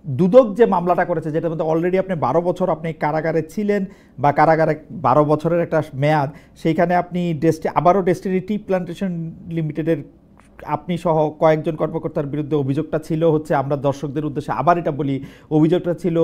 দুদক যে মামলাটা করেছে, যেটার মধ্যে অলরেডি আপনি 12 বছর আপনি কারাগারে ছিলেন, বা কারাগারে 12 বছরের একটা মেয়াদ, সেইখানে আপনি আবারও ডেস্টিনি টি প্ল্যান্টেশন লিমিটেডের আপনি সহ কয়েকজন কর্মকর্তার বিরুদ্ধে অভিযোগটা ছিল হচ্ছে, আমরা দর্শকদের উদ্দেশ্যে আবার এটা বলি, অভিযোগটা ছিল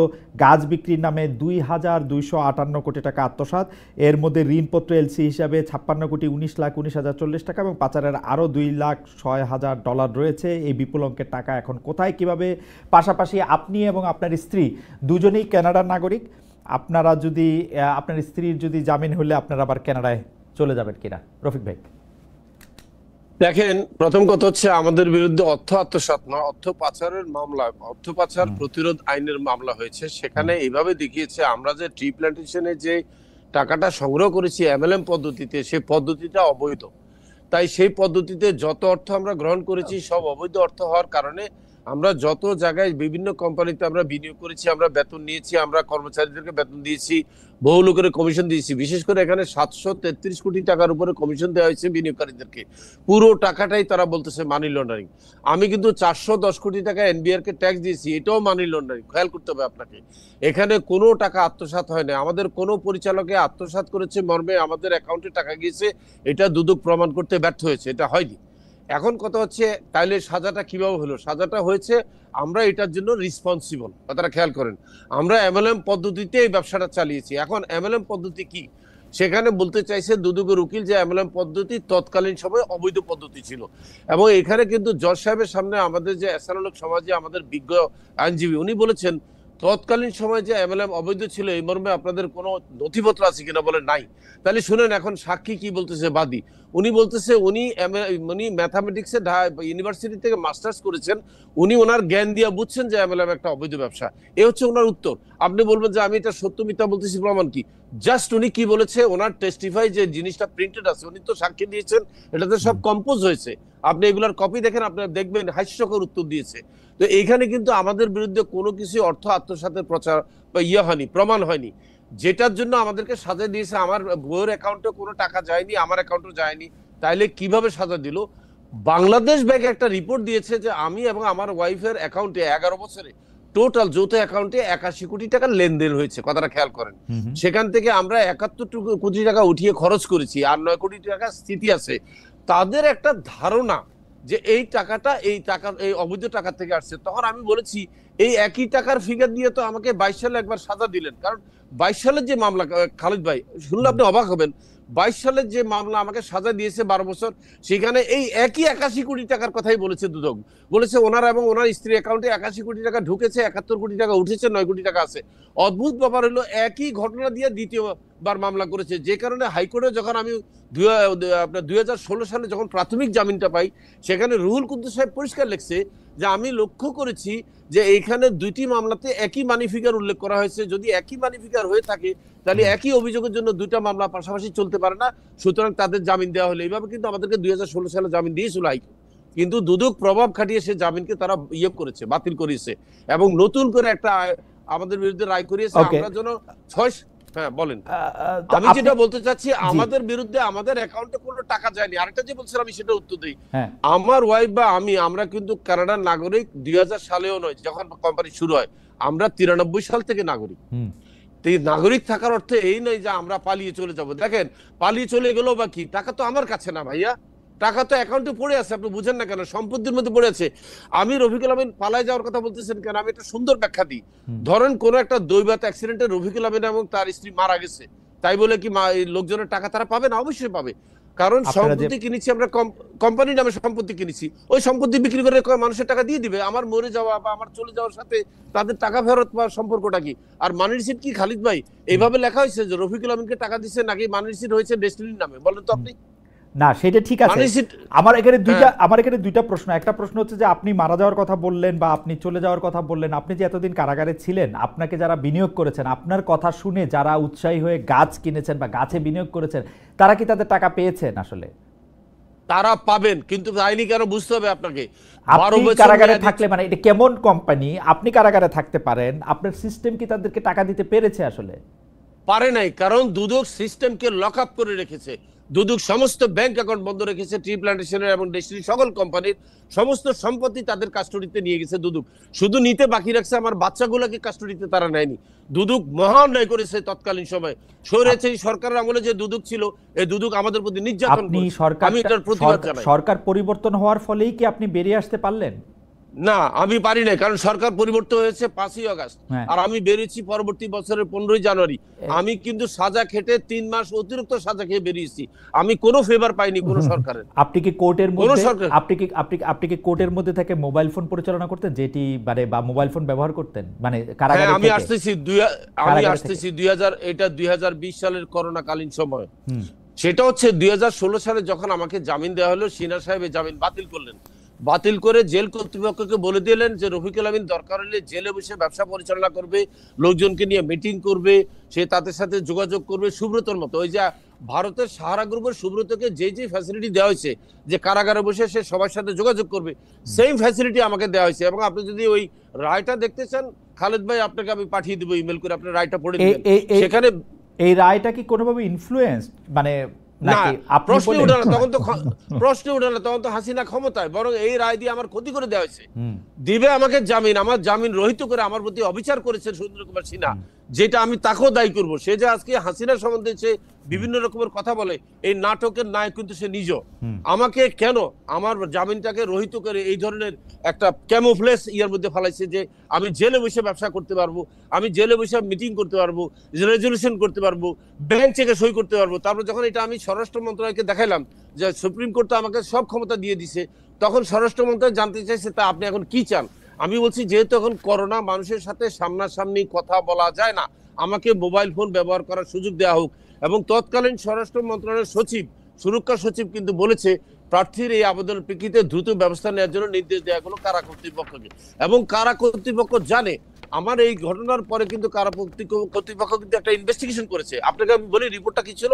গাছ বিক্রির নামে 2,258 কোটি টাকা আত্মসাৎ, এর মধ্যে ঋণপত্র এলসি হিসাবে 56,19,19,040 টাকা, এবং পাচারের আরও $2,06,000 রয়েছে। এই বিপুল অঙ্কের টাকা এখন কোথায়, কিভাবে? পাশাপাশি আপনি এবং আপনার স্ত্রী দুজনেই কানাডার নাগরিক, আপনারা যদি আপনার স্ত্রীর যদি জামিন হলে আপনারা আবার কানাডায় চলে যাবেন কিনা? রফিক ভাই দেখেন, প্রথম কথা হচ্ছে আমাদের বিরুদ্ধে অর্থ আত্মসাৎ না, অর্থ পাচারের মামলা, অর্থ পাচার প্রতিরোধ আইনের মামলা হয়েছে। সেখানে এইভাবে দেখিয়েছে আমরা যে ট্রি প্ল্যান্টেশনে যে টাকাটা সংগ্রহ করেছি এমএলএম পদ্ধতিতে, সেই পদ্ধতিটা অবৈধ। তাই সেই পদ্ধতিতে যত অর্থ আমরা গ্রহণ করেছি সব অবৈধ অর্থ হওয়ার কারণে আমরা যত জায়গায় বিভিন্ন কোম্পানিতে আমরা বিনিয়োগ করেছি, আমরা বেতন নিয়েছি, আমরা কর্মচারীদেরকে বেতন দিয়েছি, বহু লোকের কমিশন দিয়েছি। বিশেষ করে এখানে 733 কোটি টাকার উপরে কমিশন দেওয়া হয়েছে বিনিয়োগকারীদেরকে। পুরো টাকাটাই তারা বলতেছে মানি লন্ডারিং। আমি কিন্তু 410 কোটি টাকা এনবিআর কে ট্যাক্স দিয়েছি, এটাও মানি লন্ডারিং। খেয়াল করতে হবে আপনাকে, এখানে কোনো টাকা আত্মসাৎ হয় না। আমাদের কোনো পরিচালকে আত্মসাৎ করেছে মর্মে আমাদের অ্যাকাউন্টে টাকা গিয়েছে, এটা দুদক প্রমাণ করতে ব্যর্থ হয়েছে, এটা হয়নি। এখন কথা হচ্ছে তাইলে সাজাটা কিভাবে হলো? সাজাটা হয়েছে আমরা এটার জন্য রেসপন্সিবল, কথাটা খেয়াল করেন। আমরা এমএলএম পদ্ধতিতে এই ব্যবসাটা চালিয়েছি। এখন এমএলএম পদ্ধতি কি, সেখানে বলতে চাইছে দুদকের উকিল যে এমএলএম পদ্ধতি তৎকালীন সময় অবৈধ পদ্ধতি ছিল। এবং এখানে কিন্তু জজ সাহেবের সামনে আমাদের যে এসারোলক সমাজে আমাদের বিজ্ঞ আইনজীবী উনি বলেছেন তৎকালীন সময় যে এমএলএম অবৈধ ছিল এই মর্মে আপনাদের কোনো নথিপত্র আছে কিনা, বলে নাই। তাহলে শুনেন এখন সাক্ষী কি বলতেছে, বাদী। উনি বলতেছে উনি ম্যাথামেটিক্সে ইউনিভার্সিটি থেকে মাস্টার্স করেছেন, উনি ওনার জ্ঞান দিয়ে বুঝছেন যে এমএলএম একটা অবৈধ ব্যবসা। এ হচ্ছে ওনার উত্তর। আপনি বলবেন যে আমি এটা সত্য মিথ্যা বলতেছি, প্রমাণ কি? জাস্ট উনি কি বলেছে, ওনার টেস্টিফাই যে জিনিসটা প্রিন্টেড আছে, উনি তো সাক্ষী দিয়েছেন, এটাতে সব কম্পোজ হয়েছে। আপনি এগুলার কপি দেখেন, আপনারা দেখবেন হাস্যকর উত্তর দিয়েছে। তো এইখানে কিন্তু আমাদের বিরুদ্ধে কোনো কিছু অর্থ আত্মসাতের প্রচার বা হয়নি, প্রমাণ হয়নি, যেটার জন্য আমাদেরকে সাজা দিয়েছে। আমার বউয়ের অ্যাকাউন্টে কোনো টাকা যায়নি, আমার অ্যাকাউন্টে যায়নি, তাইলে কিভাবে সাজা দিল? বাংলাদেশ ব্যাংক একটা রিপোর্ট দিয়েছে যে আমি এবং আমার ওয়াইফের অ্যাকাউন্টে 11 বছরে টোটাল যৌথ অ্যাকাউন্টে 81 কোটি টাকার লেনদেন হয়েছে, কথাটা খেয়াল করেন। সেখান থেকে আমরা 71 কোটি টাকা উঠিয়ে খরচ করেছি, আর 9 কোটি টাকা স্থিতি আছে। তাদের একটা ধারণা যে এই টাকাটা এই অবৈধ টাকা থেকে আসছে। তখন আমি বলেছি এই একই টাকার ফিগার দিয়ে তো আমাকে 22 সালে একবার সাজা দিলেন, কারণ 22 সালের যে মামলা, খালিদ ভাই শুনলে আপনি অবাক হবেন, 22 সালের যে মামলা আমাকে সাজা দিয়েছে 12 বছর, সেখানে এই একই 81 কোটি টাকার কথাই বলেছে দুদক। বলেছে ওনার এবং ওনার স্ত্রী অ্যাকাউন্টে 81 কোটি টাকা ঢুকেছে, 71 কোটি টাকা উঠেছে, 9 কোটি টাকা আছে। অদ্ভুত ব্যাপার হলো একই ঘটনা দিয়ে দ্বিতীয়বার মামলা করেছে, যে কারণে হাইকোর্টে যখন আমি আপনার 2016 সালে যখন প্রাথমিক জামিনটা পাই, সেখানে রুহুল কুদ্দুস সাহেব পরিষ্কার লিখছে যে আমি লক্ষ্য করেছি যে এইখানে দুইটি মামলাতে একই মানি ফিগার উল্লেখ করা হয়েছে। যদি একই মানি ফিগার হয়ে থাকে তাহলে একই অভিযোগের জন্য দুইটা মামলা পাশাপাশি চলতে পারে না, সুতরাং তাদের জামিন দেওয়া হলো। এইভাবে কিন্তু আমাদেরকে 2016 সালে জামিন দিয়েছিল হাইকোর্ট, কিন্তু দুদক প্রভাব খাটিয়ে সে জামিনকে তারা করেছে, বাতিল করেছে এবং নতুন করে একটা আমাদের বিরুদ্ধে রায় করিয়েছে। আমরা যেন হ্যাঁ বলেন। আমি যেটা বলতে চাচ্ছি, আমাদের বিরুদ্ধে আমাদের অ্যাকাউন্টে কোনো টাকা যায়নি। আরেকটা যে বলছিলাম আমি সেটা উত্তর দিই। আমার ওয়াইফ বা আমরা কিন্তু কানাডার নাগরিক 2000 সালেও নয়, যখন কোম্পানি শুরু হয়। আমরা 93 সাল থেকে নাগরিক। এই নাগরিক থাকার অর্থ এই নয় যে আমরা পালিয়ে চলে যাব। দেখেন পালিয়ে চলে গেল বা কি, টাকা তো আমার কাছে না ভাইয়া, টাকা তো অ্যাকাউন্টে পড়ে আছে। আপনি বুঝেন না কেন? সম্পত্তির মধ্যে পড়ে আছে। আমি রফিকুল আমিন পালায় যাওয়ার কথা বলতেছেন কেন? আমি একটা সুন্দর ব্যাখ্যা দিই। ধরেন কোন একটা দৈবাত অ্যাক্সিডেন্টে রফিকুল আমিন এবং তার স্ত্রী মারা গেছে, তাই বলে কি লোকজনের টাকা তারা পাবে না? অবশ্যই পাবে, কারণ সম্পত্তি কিনেছি আমরা, কোম্পানির নামে সম্পত্তি কিনেছি, ওই সম্পত্তি বিক্রি করে মানুষের টাকা দিয়ে দিবে। আমার মরে যাওয়া বা আমার চলে যাওয়ার সাথে তাদের টাকা ফেরত পাওয়ার সম্পর্কটা কি? আর মানি রিসিট কি খালিদ ভাই এইভাবে লেখা হয়েছে যে রফিকুল আমিনকে টাকা দিচ্ছে, নাকি মানি রিসিট হয়েছে ডেস্টিনির নামে? বলেন তো আপনি। না সেটা ঠিক আছে। আমার এখানে দুইটা প্রশ্ন। একটা প্রশ্ন হচ্ছে যে আপনি মারা যাওয়ার কথা বললেন বা আপনি চলে যাওয়ার কথা বললেন, আপনি যে এতদিন কারাগারে ছিলেন, আপনাকে যারা বিনিয়োগ করেছেন, আপনার কথা শুনে যারা উৎসাহী হয়ে গাছ কিনেছেন বা গাছে বিনিয়োগ করেছেন, তারা কি তাদের টাকা পেয়েছেন? আসলে তারা পাবেন, কিন্তু আইনি কেন বুঝতে হবে আপনাকে। আপনি কারাগারে থাকলে, মানে এটা কেমন কোম্পানি? আপনি কারাগারে থাকতে পারেন, আপনার সিস্টেম কি তাদেরকে টাকা দিতে পেরেছে? আসলে পারে নাই, কারণ দুদক সিস্টেমকে লক আপ করে রেখেছে। দুদক সমস্ত ব্যাংক অ্যাকাউন্ট বন্ধ রেখেছে, ট্রি প্ল্যান্টেশনের এবং ডেস্টিনি সকল কোম্পানির সমস্ত সম্পত্তি তাদের কাস্টডিতে নিয়ে গেছে দুদক। শুধু নিতে বাকি রাখছে আমার বাচ্চাগুলোকে কাস্টডিতে তারা নেয়নি। দুদক মহা অন্যায় করেছে তৎকালীন সময়। সরেছে সরকারের আমলে যে দুদক ছিল, এই দুদক আমাদের প্রতি নির্যাতন করেছে। আমি এটার প্রতিবাদ জানাই। সরকার পরিবর্তন হওয়ার ফলেই কি আপনি বেরিয়ে আসতে পারলেন? না, আমি পারি নাই, কারণ সরকার পরিবর্তন হয়েছে 5ই আগস্ট, আর আমি বেরিয়েছি পরবর্তী বছরের 15ই জানুয়ারি। আমি কিন্তু সাজা খেটে 3 মাস অতিরিক্ত সাজা খেয়ে বেরিয়েছি। আমি কোনো ফেভার পাইনি কোনো সরকারের। আপনি কি কোর্টের মধ্যে আপনি কি কোর্টের মধ্যে থেকে মোবাইল ফোন পরিচালনা করতেন, যেটি মানে বা মোবাইল ফোন ব্যবহার করতেন? মানে কারাগারে আমি আসতেছি 2020 সালের করোনা কালীন সময়। সেটা হচ্ছে 2016 সালে যখন আমাকে জামিন দেওয়া হলো, সিনহা সাহেব জামিন বাতিল করলেন। বাতিল করে জেল কর্তৃপক্ষকে বলে দিলেন যে রফিকুল আমিন দরকার হলে জেলে বসে ব্যবসা পরিচালনা করবে, লোকজনকে নিয়ে মিটিং করবে, সে তাদের সাথে যোগাযোগ করবে সুব্রতর মতো। ওই যে ভারতের সাহারা গ্রুপের সুব্রতকে যে ফ্যাসিলিটি দেওয়া হয়েছে যে কারাগারে বসে সে সবার সাথে যোগাযোগ করবে, সেম ফ্যাসিলিটি আমাকে দেওয়া হয়েছে। এবং আপনি যদি ওই রায়টা দেখতে চান খালেদ ভাই, আপনাকে আমি পাঠিয়ে দেবো ইমেল করে, আপনি রায়টা পড়ে নেবেন। সেখানে এই রায়টা কি কোনোভাবে ইনফ্লুয়েন্স, মানে প্রশ্ন উঠে না, তখন তো হাসিনা ক্ষমতায়, বরং এই রায় দিয়ে আমার ক্ষতি করে দেওয়া হয়েছে। দিবে আমাকে জামিন, আমার জামিন রহিত করে আমার প্রতি অবিচার করেছে সুরেন্দ্র কুমার সিনহা, যেটা আমি তাকেও দায়ী করব। সে যে আজকে হাসিনার সম্বন্ধে সে বিভিন্ন রকমের কথা বলে, এই নাটকের নায়ক কিন্তু সে নিজ। আমাকে কেন আমার জামিনটাকে রহিত করে এই ধরনের একটা ক্যামোফ্লেজ ইয়ার মধ্যে ফেলাইছে যে আমি জেলে বসে ব্যবসা করতে পারবো, আমি জেলে বসে মিটিং করতে পারবো, রেজলিউশন করতে পারবো, ব্যাংক চেকে সই করতে পারবো। তারপর যখন এটা আমি স্বরাষ্ট্র মন্ত্রণালয়কে দেখাইলাম যে সুপ্রিম কোর্ট আমাকে সব ক্ষমতা দিয়ে দিছে, তখন স্বরাষ্ট্র মন্ত্রণালয় জানতে চাইছে তা আপনি এখন কি চান। আমি বলছি যেহেতু এখন করোনা, মানুষের সাথে সামনাসামনি কথা বলা যায় না, আমাকে মোবাইল ফোন ব্যবহার করার সুযোগ দেওয়া হোক। এবং তৎকালীন স্বরাষ্ট্র মন্ত্রণালয়ের সচিব, সুরক্ষা সচিব কিন্তু বলেছে প্রার্থীর এই আবেদনের প্রেক্ষিতে দ্রুত ব্যবস্থা নেওয়ার জন্য নির্দেশ দেওয়া হলো কারা কর্তৃপক্ষকে। এবং কারা কর্তৃপক্ষ জানে আমার এই ঘটনার পরে কিন্তু কারা কর্তৃপক্ষ কিন্তু একটা ইনভেস্টিগেশন করেছে। আপনাকে আমি বলি রিপোর্টটা কি ছিল।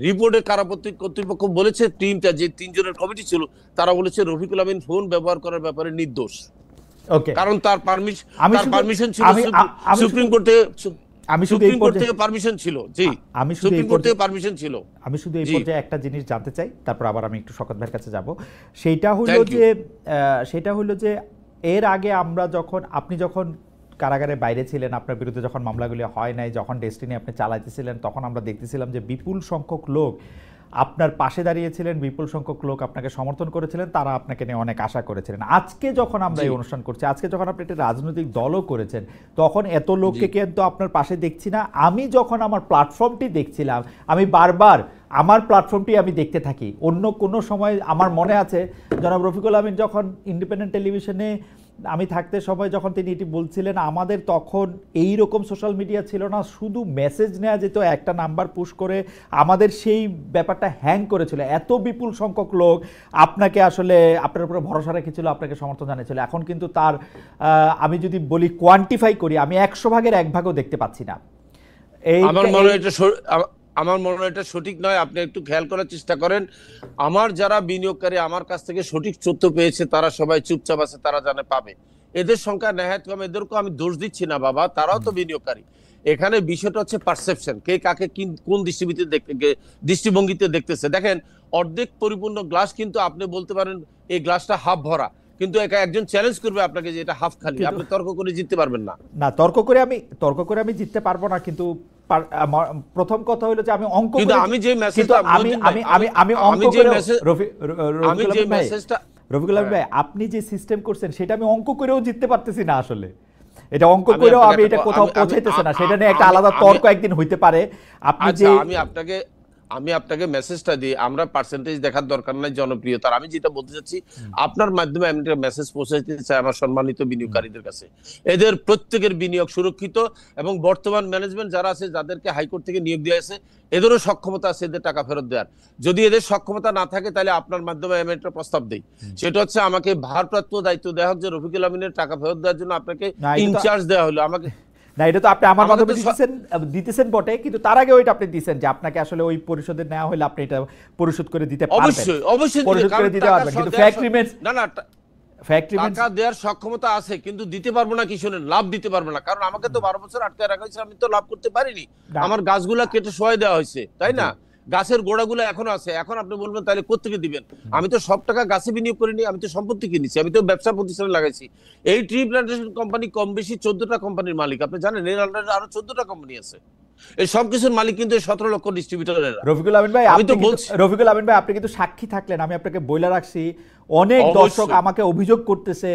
রিপোর্টে কারা কর্তৃপক্ষ বলেছে টিমটা যে 3 জনের কমিটি ছিল, তারা বলেছে রফিকুল আমিন ফোন ব্যবহার করার ব্যাপারে নির্দোষ। কারণ তার পারমিশন ছিল সুপ্রিম কোর্টে, আমি শুধু এই পর্যায়ে পারমিশন ছিল। জি, আমি শুধু এই পর্যায়ে পারমিশন ছিল। আমি শুধু এই পর্যায়ে একটা জিনিস জানতে চাই, তারপর আবার আমি একটু শওকত ভাইয়ের কাছে যাব। সেটা হলো যে এর আগে আমরা আপনি যখন কারাগারে বাইরে ছিলেন, আপনার বিরুদ্ধে যখন মামলাগুলি হয় নাই, যখন ডেস্টিনি আপনি চালাইতেছিলেন, তখন আমরা দেখতেছিলাম যে বিপুল সংখ্যক লোক আপনার পাশে দাঁড়িয়েছিলেন, বিপুল সংখ্যক লোক আপনাকে সমর্থন করেছিলেন, তারা আপনাকে নিয়ে অনেক আশা করেছিলেন। আজকে যখন আমরা এই অনুষ্ঠান করছি, আজকে যখন আপনি একটি রাজনৈতিক দলও করেছেন, তখন এত লোককে কিন্তু আপনার পাশে দেখছি না। আমি যখন আমার প্ল্যাটফর্মটি দেখছিলাম, আমি বারবার আমার প্ল্যাটফর্মটি আমি দেখতে থাকি। অন্য কোনো সময় আমার মনে আছে জনাব রফিকুল আমিন যখন ইন্ডিপেন্ডেন্ট টেলিভিশনে আমি থাকতে সময় যখন তিনি এটি বলছিলেন, আমাদের তখন এই রকম সোশ্যাল মিডিয়া ছিল না, শুধু মেসেজ নেওয়া যেত, একটা নাম্বার পুশ করে। আমাদের সেই ব্যাপারটা হ্যাং করেছিল। এত বিপুল সংখ্যক লোক আপনাকে আসলে আপনার উপরে ভরসা রেখেছিল, আপনাকে সমর্থন জানিয়েছিল। এখন কিন্তু তার আমি যদি বলি কোয়ান্টিফাই করি, আমি 100 ভাগের 1 ভাগও দেখতে পাচ্ছি না। আমার মনে হয় এটা সঠিক নয়। আপনি একটু খেয়াল করার চেষ্টা করেন, আমার যারা বিনিয়োগকারী আমার কাছ থেকে সঠিক তথ্য পেয়েছে তারা সবাই চুপচাপ আছে, তারা জানে পাবে। এদের সংখ্যা নেহাত কম, এদেরকে আমি দোষ দিচ্ছি না বাবা, তারাও তো বিনিয়োগকারী। এখানে বিষয়টা হচ্ছে পারসেপশন, কে কাকে কোন দৃষ্টিভঙ্গিতে দেখতেছে। দেখেন, অর্ধেক পরিপূর্ণ গ্লাস কিন্তু আপনি বলতে পারেন এই গ্লাসটা হাফ ভরা, কিন্তু একজন চ্যালেঞ্জ করবে আপনাকে যে এটা হাফ খালি, আপনি তর্ক করে জিততে পারবেন না। না, তর্ক করে আমি জিততে পারবো না। কিন্তু প্রথম কথা হলো যে আমি অঙ্ক করে, আমি যে মেসেজটা আমি অঙ্ক করে মেসেজটা রফিকুল আমিন ভাই, আপনি যে সিস্টেম করছেন সেটা আমি অঙ্ক করেও জিততে পারতেছি না আসলে। এটা অঙ্ক করেও আমি এটা কোথাও পৌঁছাইতেছে না। সেটা নিয়ে একটা আলাদা তর্ক একদিন হইতে পারে। আপনি যে আমি আপনাকে মেসেজটা দিই, আমরা পার্সেন্টেজ দেখার দরকার নাই জনপ্রিয়তার। আমি যেটা বলতে চাচ্ছি, আপনার মাধ্যমে আমি একটা মেসেজ পৌঁছাইতে চাই আমার সম্মানিত বিনিয়োগকারীদের কাছে। এদের প্রত্যেকের বিনিয়োগ সুরক্ষিত, এবং বর্তমান ম্যানেজমেন্ট যারা আছে, যাদেরকে হাইকোর্ট থেকে নিয়োগ দেওয়া আছে, এদেরও সক্ষমতা আছে এদের টাকা ফেরত দেওয়ার। যদি এদের সক্ষমতা না থাকে, তাহলে আপনার মাধ্যমে আমি একটা প্রস্তাব দিই, সেটা হচ্ছে আমাকে ভারপ্রাপ্ত দায়িত্ব দেওয়া হোক যে রফিকুল আমিনের টাকা ফেরত দেওয়ার জন্য আপনাকে ইনচার্জ দেওয়া হলো। আমাকে না, এটা তো আপনি আমার মাধ্যমে দিতেছেন বটে, কিন্তু তার আগে ওইটা আপনি দিয়েছেন যে আপনাকে আসলে ওই পরিশোধে নেওয়া হলে আপনি এটা পরিশোধ করে দিতে পারবেন। অবশ্যই পরিশোধ করে দিতে পারবেন, কিন্তু ফ্যাক্ট রিমেন্স টাকা দেওয়ার সক্ষমতা আছে, কিন্তু দিতে পারবো না। কি শুনেন, লাভ দিতে পারবো না, কারণ আমাকে তো 12 বছর আটকে রাখা হয়েছে, আমি তো লাভ করতে পারিনি। আমার গাছগুলা কেটে সহায় দেওয়া হয়েছে, তাই না? গাছের গোড়াগুলো এখনো আছে। এখন আপনি বলবেন তাহলে কোত্থেকে দিবেন? আমি তো সব টাকা গাছে বিনিয়োগ করিনি, আমি তো সম্পত্তি কিনেছি, আমি তো ব্যবসা প্রতিষ্ঠানে লাগাইছি। এই ট্রি প্ল্যান্টেশন কোম্পানি কম বেশি 14টা কোম্পানির মালিক, আপনি জানেন? এর আন্ডারে আরো 14টা কোম্পানি আছে। এই সবকিছুর মালিক কিন্তু 17 লক্ষ ডিস্ট্রিবিউটর। রফিকুল আমিন ভাই, আপনি কিন্তু সাক্ষী থাকলেন। আমি আপনাকে বইলা রাখছি, অনেক দর্শক আমাকে অভিযোগ করতেছে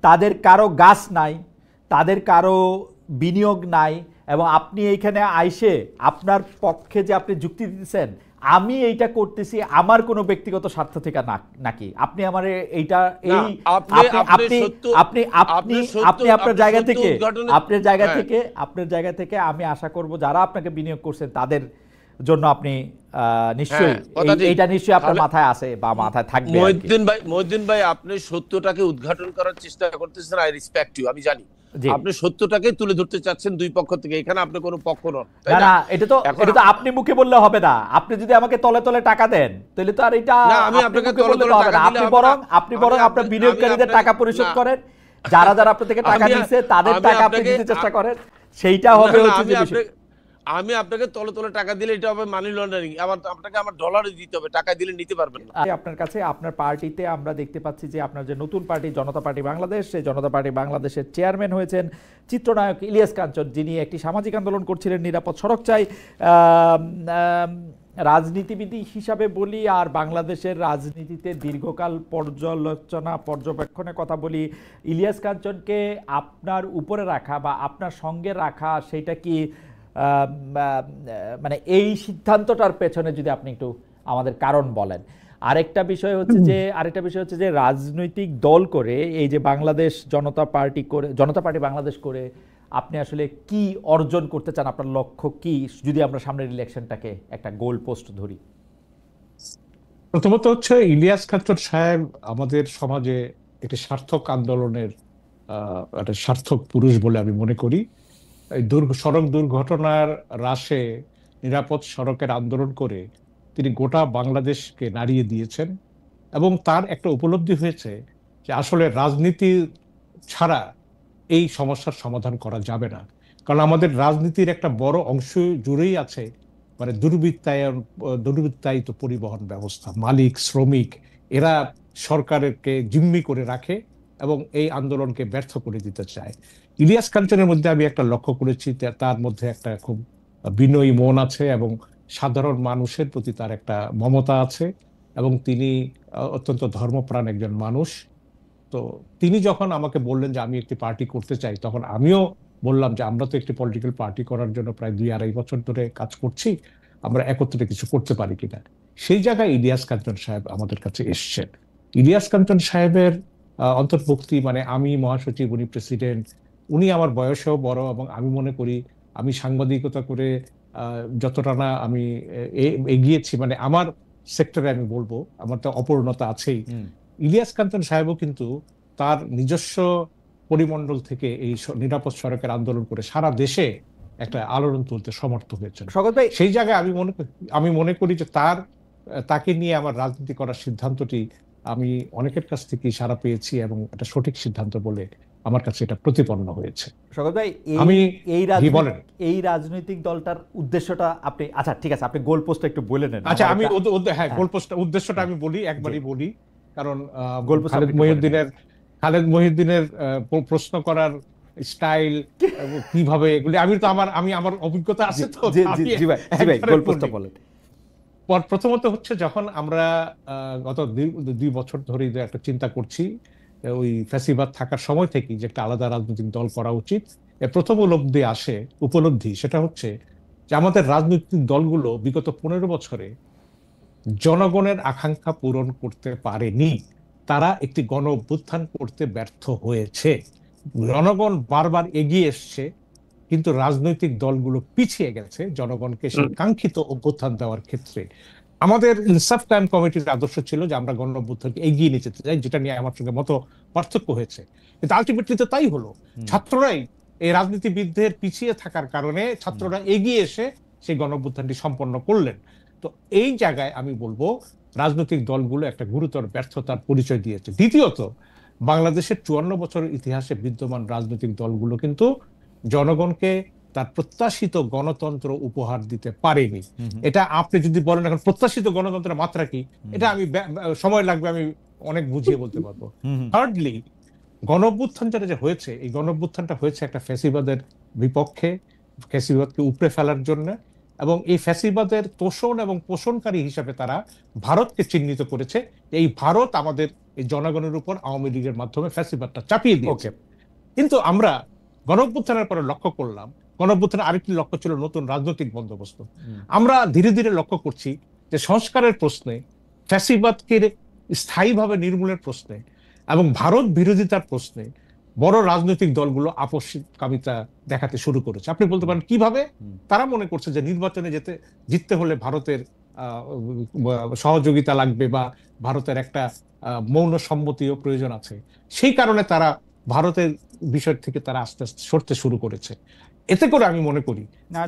তাদের কারো গাছ নাই, তাদের কারো বিনিয়োগ নাই, এবং আপনি এইখানে আইসে আপনার পক্ষে যে আপনি যুক্তি দিতেছেন, আমি এইটা করতেছি আমার কোনো ব্যক্তিগত স্বার্থ থেকে নাকি? আপনি আমার এইটা আপনি আপনার জায়গা থেকে আমি আশা করব যারা আপনাকে বিনিয়োগ করছেন তাদের জন্য আপনি নিশ্চয়ই এইটা নিশ্চয়ই আপনার মাথায় আসে বা মাথায় থাকবে। মহিউদ্দিন ভাই, আপনি সত্যটাকে উদ্ঘাটন করার চেষ্টা করতেছেন, আই রেসপেক্ট ইউ, আমি জানি। আপনি সত্যটাকে তুলে ধরতে চাচ্ছেন দুই পক্ষ থেকে, এখানে আপনি কোনো পক্ষ নন। না, এটা তো আপনি মুখে বললে হবে না। আপনি যদি আমাকে তলে তলে টাকা দেন, তাহলে তো আর এটা আমি আপনাকে বললে হবে না। আপনি বরং আপনার বিনিয়োগকারীদের টাকা পরিশোধ করেন, যারা আপনার থেকে টাকা নিচ্ছে তাদের টাকা আপনি দিতে চেষ্টা করেন, সেইটা হবে হচ্ছে যে বিষয়। আমি আপনাকে তলে তলে টাকা দিলে এটা হবে মানি লন্ডারিং। আপনাকে আমার ডলারে দিতে হবে, টাকা দিলে নিতে পারবেন না। আপনার কাছে আপনার পার্টিতে আমরা দেখতে পাচ্ছি যে আপনার যে নতুন পার্টি জনতা পার্টি বাংলাদেশ, সেই জনতা পার্টি বাংলাদেশের চেয়ারম্যান হয়েছেন চিত্রনায়ক ইলিয়াস কাঞ্চন, যিনি একটি সামাজিক আন্দোলন করছিলেন, নিরাপদ সড়ক চাই। রাজনীতিবিদ হিসাবে বলি আর বাংলাদেশের রাজনীতিতে দীর্ঘকাল পর্যবেক্ষণের কথা বলি, ইলিয়াস কাঞ্চনকে আপনার উপরে রাখা বা আপনার সঙ্গে রাখা, সেইটা কি মানে এই সিদ্ধান্তটার পেছনে যদি আপনি একটু আমাদের কারণ বলেন। আরেকটা বিষয় হচ্ছে যে রাজনৈতিক দল করে এই যে বাংলাদেশ জনতা পার্টি বাংলাদেশ করে আপনি আসলে কি অর্জন করতে চান, আপনার লক্ষ্য কি, যদি আমরা সামনের ইলেকশনটাকে একটা গোল পোস্ট ধরি? প্রথমত হচ্ছে ইলিয়াস কাঞ্চন সাহেব আমাদের সমাজে একটি সার্থক আন্দোলনের একটা সার্থক পুরুষ বলে আমি মনে করি। এই সড়ক দুর্ঘটনার হ্রাসে নিরাপদ সড়কের আন্দোলন করে তিনি গোটা বাংলাদেশকে নাড়িয়ে দিয়েছেন, এবং তার একটা উপলব্ধি হয়েছে যে আসলে রাজনীতি ছাড়া এই সমস্যার সমাধান করা যাবে না। কারণ আমাদের রাজনীতির একটা বড় অংশ জুড়েই আছে মানে দুর্বৃত্তায়িত পরিবহন ব্যবস্থা। মালিক শ্রমিক এরা সরকারকে জিম্মি করে রাখে এবং এই আন্দোলনকে ব্যর্থ করে দিতে চায়। ইলিয়াস কাঞ্চনের মধ্যে আমি একটা লক্ষ্য করেছি, তার মধ্যে একটা খুব বিনয়ী মন আছে, এবং সাধারণ মানুষের প্রতি তার একটা মমতা আছে, এবং তিনি অত্যন্ত ধর্মপ্রাণ একজন মানুষ। তো তিনি যখন আমাকে বললেন যে আমি একটি পার্টি করতে চাই, তখন আমিও বললাম যে আমরা তো একটি পলিটিক্যাল পার্টি করার জন্য প্রায় 2-2.5 বছর ধরে কাজ করছি, আমরা একত্রে কিছু করতে পারি কিনা। সেই জায়গায় ইলিয়াস কাঞ্চন সাহেব আমাদের কাছে এসছেন। ইলিয়াস কাঞ্চন সাহেবের অন্তর্ভুক্তি, মানে আমি মহাসচিব, উনি প্রেসিডেন্ট, উনি আমার বয়সেও বড়, এবং আমি মনে করি আমি সাংবাদিকতা করে যতটা না আমি এগিয়েছি, মানে আমার সেক্টরে আমি বলবো আমার তো অপূর্ণতা আছেই। ইলিয়াস কাঞ্চন সাহেবও কিন্তু তার নিজস্ব পরিমণ্ডল থেকে এই নিরাপদ সড়কের আন্দোলন করে সারা দেশে একটা আলোড়ন তুলতে সমর্থ হয়েছেন। শওকত ভাই, সেই জায়গায় আমি মনে করি যে তাকে নিয়ে আমার রাজনীতি করার সিদ্ধান্তটি আমি অনেকের কাছ থেকে সাড়া পেয়েছি, এবং এটা সঠিক সিদ্ধান্ত বলে আমার কাছে এটা প্রতিপন্ন হয়েছে। শওকত ভাই, আমি বলেন এই রাজনৈতিক দলটার উদ্দেশ্যটা আপনি, আচ্ছা ঠিক আছে, আপনি গোল পোস্টটা একটু বলে নেন। আচ্ছা, আমি হ্যাঁ, গোল পোস্টটা উদ্দেশ্যটা আমি বলি, একবারই বলি, কারণ খালেদ মহিউদ্দিনের প্রশ্ন করার স্টাইল কিভাবে, এগুলি আমি আমার অভিজ্ঞতা আছে তো। জি ভাই, গোল পোস্টটা বলেন। প্রথমত হচ্ছে, যখন আমরা গত 2 বছর ধরে একটা চিন্তা করছি ওই ফ্যাসিবাদ থাকার সময় থেকে যে একটা আলাদা রাজনৈতিক দল করা উচিত, এর প্রথম উপলব্ধি সেটা হচ্ছে যে আমাদের রাজনৈতিক দলগুলো বিগত 15 বছরে জনগণের আকাঙ্ক্ষা পূরণ করতে পারেনি। তারা একটি গণ অভ্যুত্থান করতে ব্যর্থ হয়েছে। জনগণ বারবার এগিয়ে এসছে, কিন্তু রাজনৈতিক দলগুলো পিছিয়ে গেছে জনগণকে সেই কাঙ্ক্ষিত অভ্যুত্থান দেওয়ার ক্ষেত্রে। আমাদের ইনসাফ কায়েম কমিটির আদর্শ ছিল যে আমরা গণ অভ্যুত্থানকে এগিয়ে নিয়ে যেতে চাই, যেটা নিয়ে আমার সঙ্গে মত পার্থক্য হয়েছে, কিন্তু আলটিমেটলি তো তাই হলো। ছাত্ররাই, এই রাজনীতিবিদদের পিছিয়ে থাকার কারণে ছাত্ররা এগিয়ে এসে সেই গণ অভ্যুত্থানটি সম্পন্ন করলেন। তো এই জায়গায় আমি বলবো রাজনৈতিক দলগুলো একটা গুরুতর ব্যর্থতার পরিচয় দিয়েছে। দ্বিতীয়ত, বাংলাদেশের 54 বছরের ইতিহাসে বিদ্যমান রাজনৈতিক দলগুলো কিন্তু জনগণকে তার প্রত্যাশিত গণতন্ত্র উপহার দিতে পারেনি। এটা আপনি যদি বলেন এখন প্রত্যাশিত গণতন্ত্রের মাত্রা কি, এটা আমি সময় লাগবে, আমি অনেক বুঝিয়ে বলতে পারবো। থার্ডলি, গণ অভ্যুত্থান যেটা হয়েছে, এই গণ অভ্যুত্থানটা হয়েছে একটা ফ্যাসিবাদের বিপক্ষে, ফ্যাসিবাদকে উপড়ে ফেলার জন্য, এবং এই ফ্যাসিবাদের তোষণ এবং পোষণকারী হিসাবে তারা ভারতকে চিহ্নিত করেছে। এই ভারত আমাদের এই জনগণের উপর আওয়ামী লীগের মাধ্যমে ফ্যাসিবাদটা চাপিয়ে দিয়েছে। কিন্তু আমরা গণ অভ্যুত্থানের পরে লক্ষ্য করলাম, গণ অভ্যুত্থানের আরেকটি লক্ষ্য ছিল নতুন রাজনৈতিক বন্দোবস্ত। আমরা ধীরে ধীরে লক্ষ্য করছি যে সংস্কারের প্রশ্নে, ফ্যাসিবাদকে স্থায়ীভাবে নির্মূলের প্রশ্নে এবং ভারত বিরোধিতার প্রশ্নে বড় রাজনৈতিক দলগুলো আপোষকামিতা দেখাতে শুরু করেছে। আপনি বলতে পারেন কিভাবে? তারা মনে করছে যে নির্বাচনে জিততে হলে ভারতের সহযোগিতা লাগবে, বা ভারতের একটা মৌন সম্মতিও প্রয়োজন আছে। সেই কারণে তারা ভারতের বিষয় থেকে তারা আস্তে আস্তে সরতে শুরু করেছে। এতে করে আমি মনে করি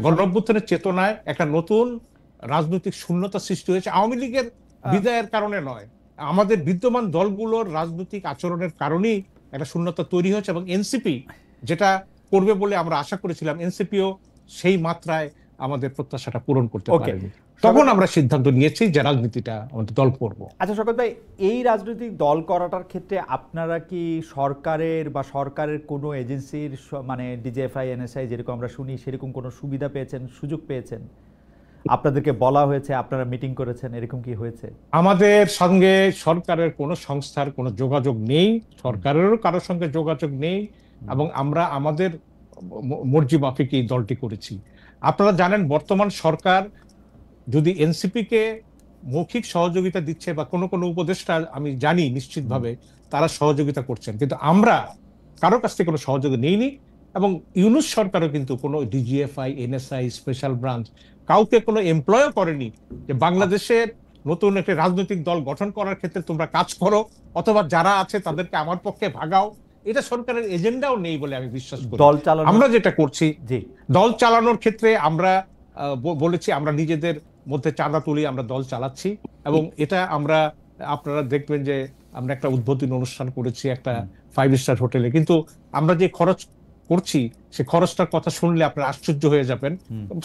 গণ অভ্যুত্থানের চেতনায় একটা নতুন রাজনৈতিক শূন্যতা সৃষ্টি হয়েছে। আওয়ামী লীগের বিদায়ের কারণে নয়, আমাদের বিদ্যমান দলগুলোর রাজনৈতিক আচরণের কারণেই একটা শূন্যতা তৈরি হয়েছে। এবং এনসিপি যেটা করবে বলে আমরা আশা করেছিলাম, এনসিপিও সেই মাত্রায় আমাদের প্রত্যাশাটা পূরণ করতে পারেনি। তখন আমরা সিদ্ধান্ত নিয়েছি যে রাজনীতিটা আমাদের দল করব। আচ্ছা শওকত ভাই, এই রাজনৈতিক দল করাটার ক্ষেত্রে আপনারা কি সরকারের কোনো এজেন্সির, মানে ডিজিএফআই, এনএসআই যেরকম আমরা শুনি, সেরকম কোনো সুবিধা পেয়েছেন, সুযোগ পেয়েছেন? আপনাদেরকে বলা হয়েছে, আপনারা মিটিং করেছেন, এরকম কি হয়েছে? আমাদের সঙ্গে সরকারের কোনো সংস্থার কোনো যোগাযোগ নেই, সরকারেরও কারোর সঙ্গে যোগাযোগ নেই, এবং আমরা আমাদের মর্জি মাফিক এই দলটি করেছি। আপনারা জানেন, বর্তমান সরকার যদি এনসিপি কে মৌখিক সহযোগিতা দিচ্ছে, বা কোনো কোনো উপদেষ্টা আমি জানি নিশ্চিতভাবে তারা সহযোগিতা করছেন, কিন্তু আমরা কারো কাছ থেকে কোনো সহযোগিতা নেইনি। এবং ইউনূস সরকারও কিন্তু কোনো ডিজিএফআই, এনএসআই, স্পেশাল ব্রাঞ্চ কাউকে কোনো এমপ্লয়ও করেনি যে বাংলাদেশের নতুন একটা রাজনৈতিক দল গঠন করার ক্ষেত্রে তোমরা কাজ করো, অথবা যারা আছে তাদেরকে আমার পক্ষে ভাগাও। এটা সরকারের এজেন্ডাও নেই বলে আমি বিশ্বাস করি। আমরা যেটা করছি, দল চালানোর ক্ষেত্রে আমরা বলেছি আমরা নিজেদের মধ্যে চাঁদা তুলি আমরা দল চালাচ্ছি, এবং এটা আপনারা দেখবেন যে আমরা একটা উদ্বোধনী অনুষ্ঠান করেছি একটা 5 স্টার হোটেলে, কিন্তু আমরা যে খরচ করছি সে খরচটার কথা শুনলে আপনারা আশ্চর্য হয়ে যাবেন।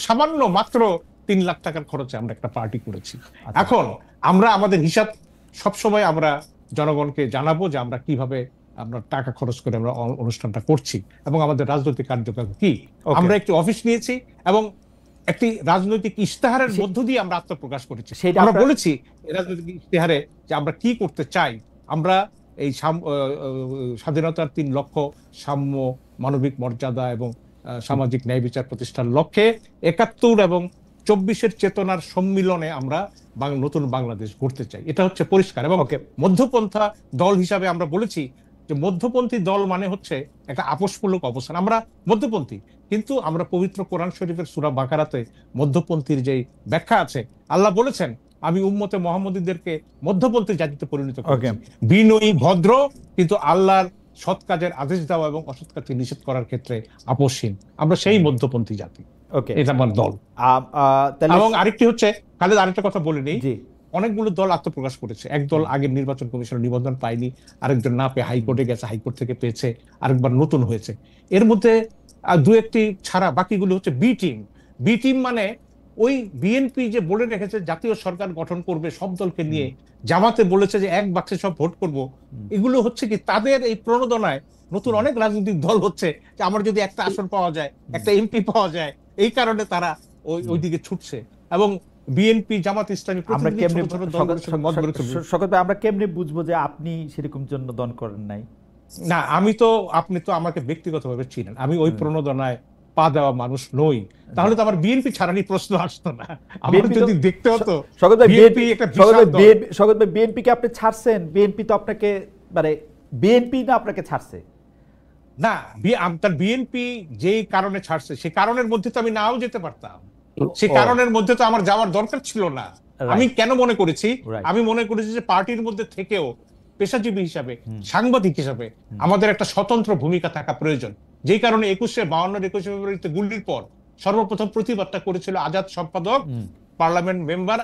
সামান্য মাত্র 3 লাখ টাকার খরচে আমরা একটা পার্টি করেছি। এখন আমরা আমাদের হিসাব সবসময় আমরা জনগণকে জানাবো যে আমরা কিভাবে আমরা টাকা খরচ করে আমরা অনুষ্ঠানটা করছি এবং আমাদের রাজনৈতিক কার্যক্রম কি। আমরা একটি অফিস নিয়েছি এবং একটি রাজনৈতিক ইশতেহারের মধ্য দিয়ে আমরা আত্মপ্রকাশ করেছি। সেটা আমরা বলেছি এই রাজনৈতিক ইশতেহারে যে আমরা কি করতে চাই। আমরা এই স্বাধীনতার 3 লক্ষ্য, সাম্য, মানবিক মর্যাদা এবং সামাজিক ন্যায় বিচার প্রতিষ্ঠার লক্ষ্যে 71 এবং 24-এর চেতনার সম্মিলনে আমরা নতুন বাংলাদেশ গড়তে চাই। এটা হচ্ছে পরিষ্কার। এবং মধ্যপন্থা দল হিসাবে আমরা বলেছি যে মধ্যপন্থী দল মানে হচ্ছে একটা আপোষমূলক অবস্থান। আমরা মধ্যপন্থী, কিন্তু আমরা পবিত্র কোরআন শরীফের সূরা বাকারাতে মধ্যপন্থীর যে ব্যাখ্যা আছে, আল্লাহ বলেছেন আমি উম্মতে মুহাম্মদীদেরকে মধ্যপন্থী জাতিতে পরিণত করেছি, বিনয়ী, ভদ্র, কিন্তু আল্লাহর সৎ কাজের আদেশ দেওয়া এবং অসৎ কাজকে নিষেধ করার ক্ষেত্রে আপোষহীন। আমরা সেই মধ্যপন্থী জাতি, এটা আমার দল। এবং আরেকটি হচ্ছে, খালেদ আরেকটা কথা বলে নেই, অনেকগুলো দল আত্মপ্রকাশ করেছে। এক দল আগের নির্বাচন কমিশনের নিবন্ধন পায়নি, আরেকজন না পেয়ে হাইকোর্টে গেছে, হাইকোর্ট থেকে পেয়েছে, আরেকবার নতুন হয়েছে। এর মধ্যে 2-1টি ছাড়া বাকিগুলো হচ্ছে বি টিম। বি টিম মানে ওই বিএনপি যে বলে রেখেছে জাতীয় সরকার গঠন করবে সব দলকে নিয়ে, জামাতে বলেছে যে এক বাক্সে সব ভোট করব, এগুলো হচ্ছে কি তাদের এই প্রণোদনায় নতুন অনেক রাজনৈতিক দল হচ্ছে যে আমার যদি একটা আসন পাওয়া যায়, একটা এমপি পাওয়া যায়, এই কারণে তারা ওইদিকে ছুটছে। এবং বিএনপি, জামাত ইসলামী, আমরা কেমনে বুঝবো যে আপনি সেরকম জন্য দন করেন নাই? না, আপনি তো আমাকে ব্যক্তিগতভাবে চিনেন, আমি ওই প্রণোদনায় পা দেওয়া মানুষ নই। তাহলে তো আমার বিএনপি ছাড়ানি প্রশ্ন আসতো না। আমার যদি দেখতে হতো বিএনপি কে আপনি ছাড়ছেন, বিএনপি তো আপনাকে মানে বিএনপি না আপনাকে ছাড়ছে না, তার বিএনপি যেই কারণে ছাড়ছে সেই কারণের মধ্যে তো আমি নাও যেতে পারতাম, সেই কারণের মধ্যে তো আমার যাওয়ার দরকার ছিল না। আমি কেন মনে করেছি, আমি মনে করেছি যে পার্টির মধ্যে থেকেও পেশাজীবী হিসাবে, সাংবাদিক হিসাবে আমাদের একটা স্বতন্ত্র ভূমিকা থাকা প্রয়োজন। যেই কারণে 21 ফেব্রুয়ারিতে গুলির পর সর্বপ্রথম প্রতিবাদটা করেছিল আজাদ সম্পাদক, পার্লামেন্ট মেম্বার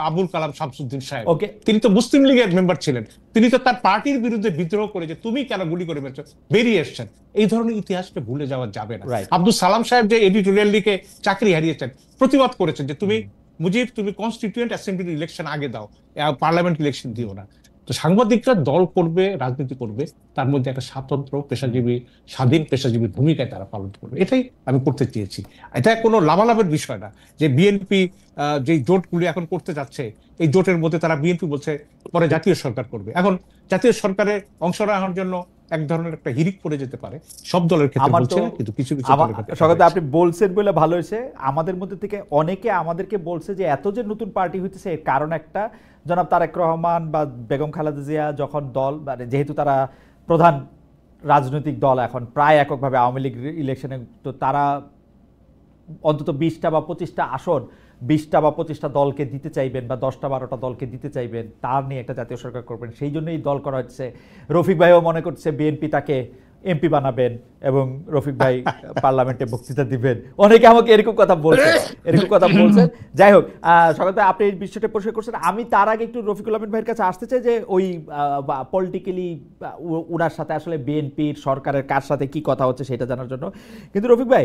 আবুল কালাম শামসুদ্দিন সাহেব। তিনি তো মুসলিম লীগের মেম্বার ছিলেন, তিনি তো তার পার্টির বিরুদ্ধে বিদ্রোহ করে যে তুমি কেন গুলি করে বেরিয়ে এসছেন। এই ধরনের ইতিহাসকে ভুলে যাওয়া যাবে না। আব্দুল সালাম সাহেব যে এডিটোরিয়াল লিখে চাকরি হারিয়েছেন, প্রতিবাদ করেছেন যে তুমি মুজিব, তুমি কনস্টিটিউয়েন্ট অ্যাসেম্বলি ইলেকশন আগে দাও, পার্লামেন্ট ইলেকশন দিও না। তো সাংবাদিকরা দল করবে, রাজনীতি করবে, তার মধ্যে একটা স্বাতন্ত্র পেশাজীবী, স্বাধীন পেশাজীবী ভূমিকায় তারা পালন করবে। এটাই আমি করতে চেয়েছি। এটা কোনো লাভালাভের বিষয় না যে বিএনপি যে জোটগুলি এখন করতে যাচ্ছে, এই জোটের মধ্যে তারা বিএনপি বলছে পরে জাতীয় সরকার করবে। এখন জাতীয় সরকারে অংশ নেওয়ার জন্য এক ধরনের একটা হিরিক পড়ে যেতে পারে, সব দলের ক্ষেত্রে বলছে না, কিন্তু কিছু কিছু দলের ক্ষেত্রে। আপনি বলছেন বলে ভালো হয়েছে, আমাদের মধ্যে থেকে অনেকে আমাদেরকে বলছে যে এত যে নতুন পার্টি হইতেছে এর কারণ একটা, জনাব তারেক রহমান বা বেগম খালেদা জিয়া যখন দল, মানে যেহেতু তারা প্রধান রাজনৈতিক দল এখন প্রায় এককভাবে আওয়ামী লীগ ইলেকশনে, তো তারা অন্তত 20টা বা 25টা আসন 20টা বা 25টা দলকে দিতে চাইবেন বা 10টা 12টা দলকে দিতে চাইবেন, তার নিয়ে একটা জাতীয় সরকার করবেন, সেই জন্যই দল করা হচ্ছে। রফিক ভাইও মনে করছে বিএনপি তাকে এমপি বানাবেন এবং রফিক ভাই পার্লামেন্টে বক্তৃতা দিবেন। অনেকে আমাকে এরকম কথা বলছেন। যাই হোক, সকাল থেকে আপনি এই বিষয়টা পরিষ্কার করছেন। আমি তার আগে একটু রফিকুল আহমেদ ভাইয়ের কাছে আসতে চাই যে ওই পলিটিক্যালি ওনার সাথে আসলে বিএনপির সরকারের কার সাথে কি কথা হচ্ছে সেটা জানার জন্য। কিন্তু রফিক ভাই,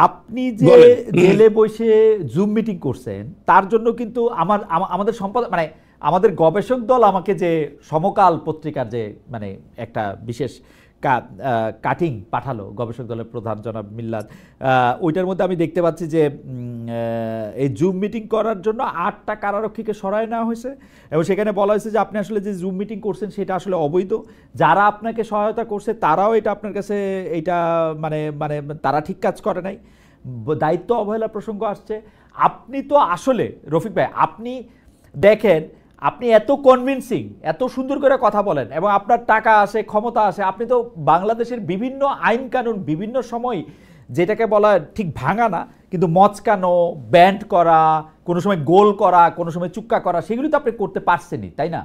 আপনি যে জেলে বসে জুম মিটিং করছেন, তার জন্য কিন্তু আমাদের সম্পাদক, মানে আমাদের গবেষক দল আমাকে যে সমকাল পত্রিকার যে মানে একটা বিশেষ কাটিং পাঠালো, গবেষক দলের প্রধান জনাব মিল্লাত, ওইটার মধ্যে আমি দেখতে পাচ্ছি যে এই জুম মিটিং করার জন্য 8টা কারারক্ষীকে সরায় নেওয়া হয়েছে এবং সেখানে বলা হয়েছে যে আপনি আসলে যে জুম মিটিং করছেন সেটা আসলে অবৈধ, যারা আপনাকে সহায়তা করছে তারাও এটা আপনার কাছে এইটা মানে মানে তারা ঠিক কাজ করে নাই, দায়িত্ব অবহেলার প্রসঙ্গ আসছে। আপনি তো আসলে রফিক ভাই, আপনি দেখেন, আপনি এত কনভিন্সিং, এত সুন্দর করে কথা বলেন এবং আপনার টাকা আসে, ক্ষমতা আসে, আপনি তো বাংলাদেশের বিভিন্ন আইন কানুন বিভিন্ন সময়, যেটাকে বলা ঠিক ভাঙা না কিন্তু মচকানো, ব্যান্ড করা, কোনো সময় গোল করা, কোনো সময় চুক্কা করা, সেগুলি তো আপনি করতে পারছেনই, তাই না?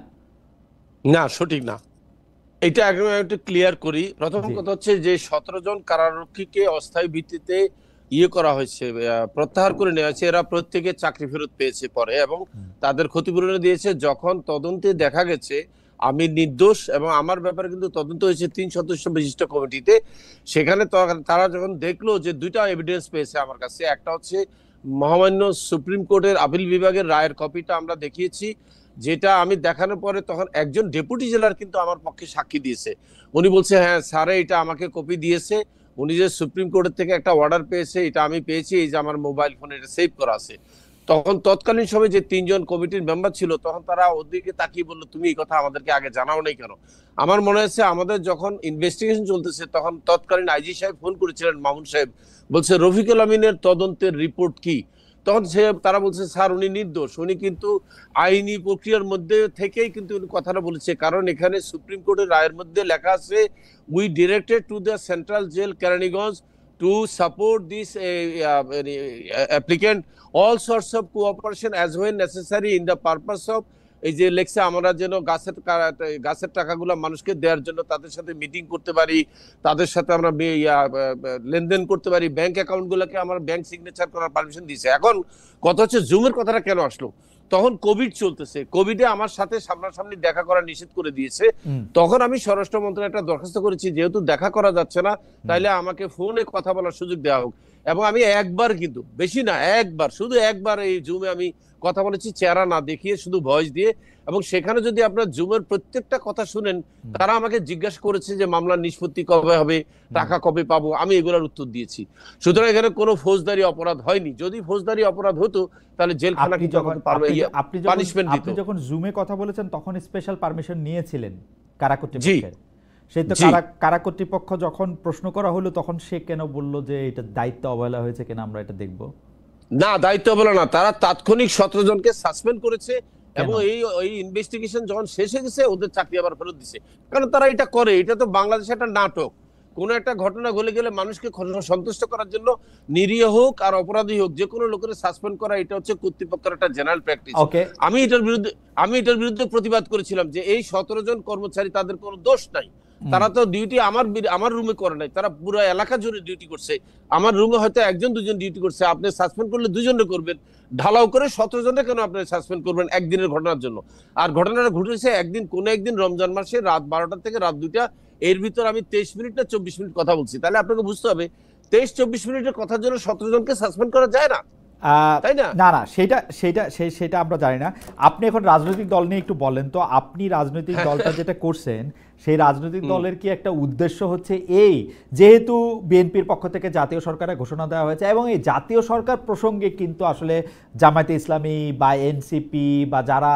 না, সঠিক না। এটা একটু ক্লিয়ার করি। প্রথম কথা হচ্ছে যে 17 জন কারারক্ষীকে অস্থায়ী ভিত্তিতে করা হয়েছে, প্রত্যাহার করে নেওয়া হয়েছে। এরা প্রত্যেকে চাকরি ফেরত পেয়েছে পরে এবং তাদের ক্ষতিপূরণ দিয়েছে। যখন তদন্তে দেখা গেছে আমি নির্দোষ এবং আমার ব্যাপারে কিন্তু তদন্ত হয়েছে 3 সদস্য বিশিষ্ট কমিটিতে, সেখানে তারা যখন দেখলো যে 2টা এভিডেন্স পেয়েছে আমার কাছে, একটা হচ্ছে মহামান্য সুপ্রিম কোর্টের আপিল বিভাগের রায়ের কপিটা আমরা দেখিয়েছি, যেটা আমি দেখানোর পরে তখন একজন ডেপুটি জেলার কিন্তু আমার পক্ষে সাক্ষী দিয়েছে। উনি বলছে হ্যাঁ স্যার এটা আমাকে কপি দিয়েছে, উনি যে সুপ্রিম কোর্টের থেকে একটা অর্ডার পেয়েছে, এটা আমি পেয়েছি, এই যে আমার মোবাইল ফোনে এটা সেভ করা আছে। তখন তৎকালীন সময় যে 3 জন কমিটির মেম্বার ছিল, তখন তারা ওদিকে তাকিয়ে বললো, তুমি এই কথা আমাদেরকে আগে জানাও নাই কেন? আমার মনে হচ্ছে আমাদের যখন ইনভেস্টিগেশন চলতেছে, তখন তৎকালীন আইজি সাহেব ফোন করেছিলেন, মামুন সাহেব, বলছে রফিকুল আমিনের তদন্তের রিপোর্ট কি? তখন তারা বলছে, স্যার উনি নির্দোষ, উনি কিন্তু আইনি প্রক্রিয়ার মধ্যে থেকেই কিন্তু উনি কথাটা বলেছে। কারণ এখানে সুপ্রিম কোর্টের রায়ের মধ্যে লেখা আছে, we directed to the central jail Keraniganj to support this applicant all sorts of cooperation as when necessary in the purpose of, এই যে লেখছে, আমরা যেন গাছের টাকাগুলো মানুষকে দেওয়ার জন্য তাদের সাথে মিটিং করতে পারি, তাদের সাথে আমরা লেনদেন করতে পারি, ব্যাংক অ্যাকাউন্টগুলোকে আমার ব্যাংক সিগনেচার করার পারমিশন দিয়েছে। এখন কথা হচ্ছে জুমের কথাটা কেন আসলো? তখন কোভিড চলতেছে, কোভিডে আমার সাথে সামনাসামনি দেখা করা নিষেধ করে দিয়েছে। তখন আমি স্বরাষ্ট্র মন্ত্রণালয়ে একটা দরখাস্ত করেছি, যেহেতু দেখা করা যাচ্ছে না, তাইলে আমাকে ফোনে কথা বলার সুযোগ দেওয়া হোক। এবং আমি একবার, কিন্তু বেশি না, একবার, শুধু একবার এই জুমে আমি কথা বলেছি, চেহারা না দেখিয়ে, শুধু ভয়েস দিয়ে। এবং সেখানে যদি আপনার জুমের প্রত্যেকটা কথা শুনেন, তারা আমাকে জিজ্ঞাসা করেছে যে মামলার নিষ্পত্তি কবে হবে, টাকা কবে পাবো, আমি এগুলোর উত্তর দিয়েছি। সুতরাং এখানে কোনো ফৌজদারি অপরাধ হয়নি। যদি ফৌজদারি অপরাধ হতো, তাহলে জেলখানা আপনি যখন জুমে কথা বলেছেন, তখন স্পেশাল পারমিশন নিয়েছিলেন কারা কর্তৃপক্ষের? সেই তো কারা কর্তৃপক্ষ যখন প্রশ্ন করা হলো, তখন সে কেন বললো যে এটা দায়িত্ব অবহেলা হয়েছে কিনা আমরা এটা দেখবো? না, দায়িত্ব অবহেলা না, তারা তাৎক্ষণিক 17 জনকে সাসপেন্ড করেছে এবং এই ইনভেস্টিগেশন যখন শেষ হয়ে গেছে, ওদের চাকরি আবার ফেরত দিছে। কারণ তারা এটা করে, এটা তো বাংলাদেশে একটা নাটক। কোন একটা ঘটনা ঘটে গেলে মানুষকে সন্তুষ্ট করার জন্য, নিরীহ হোক আর অপরাধী হোক, যে কোনো লোকের সাসপেন্ড করা, এটা হচ্ছে কর্তৃপক্ষের একটা জেনারেল প্র্যাকটিস। আমি এটার বিরুদ্ধে প্রতিবাদ করেছিলাম যে এই 17 জন কর্মচারী, তাদের কোনো দোষ নাই। তারা তো ডিউটি আমার রুমে করে নাই, তারা পুরো এলাকা জুড়ে ডিউটি করছে। আমার রুমে হয়তো 1-2 জন ডিউটি করছে, আপনি সাসপেন্ড করলে 2 জনে করবেন, ঢালাও করে 17 জনে কেন আপনি সাসপেন্ড করবেন একদিনের ঘটনার জন্য? আর ঘটনাটা ঘটেছে একদিন রমজান মাসে রাত 12টা থেকে রাত 2টা, এর ভিতর আমি 23 মিনিট না 24 মিনিট কথা বলছি। তাহলে আপনাকে বুঝতে হবে 23-24 মিনিটের কথার জন্য 17 জনকে সাসপেন্ড করা যায় না, তাই না? না, সেটা আমরা জানি না। আপনি এখন রাজনৈতিক দল নিয়ে একটু বলেন তো। আপনি রাজনৈতিক দলটা যেটা করছেন, সেই রাজনৈতিক দলের কি একটা উদ্দেশ্য হচ্ছে এই, যেহেতু বিএনপির পক্ষ থেকে জাতীয় সরকারের ঘোষণা দেওয়া হয়েছে, এবং এই জাতীয় সরকার প্রসঙ্গে কিন্তু আসলে জামায়াতে ইসলামী বা এনসিপি বা যারা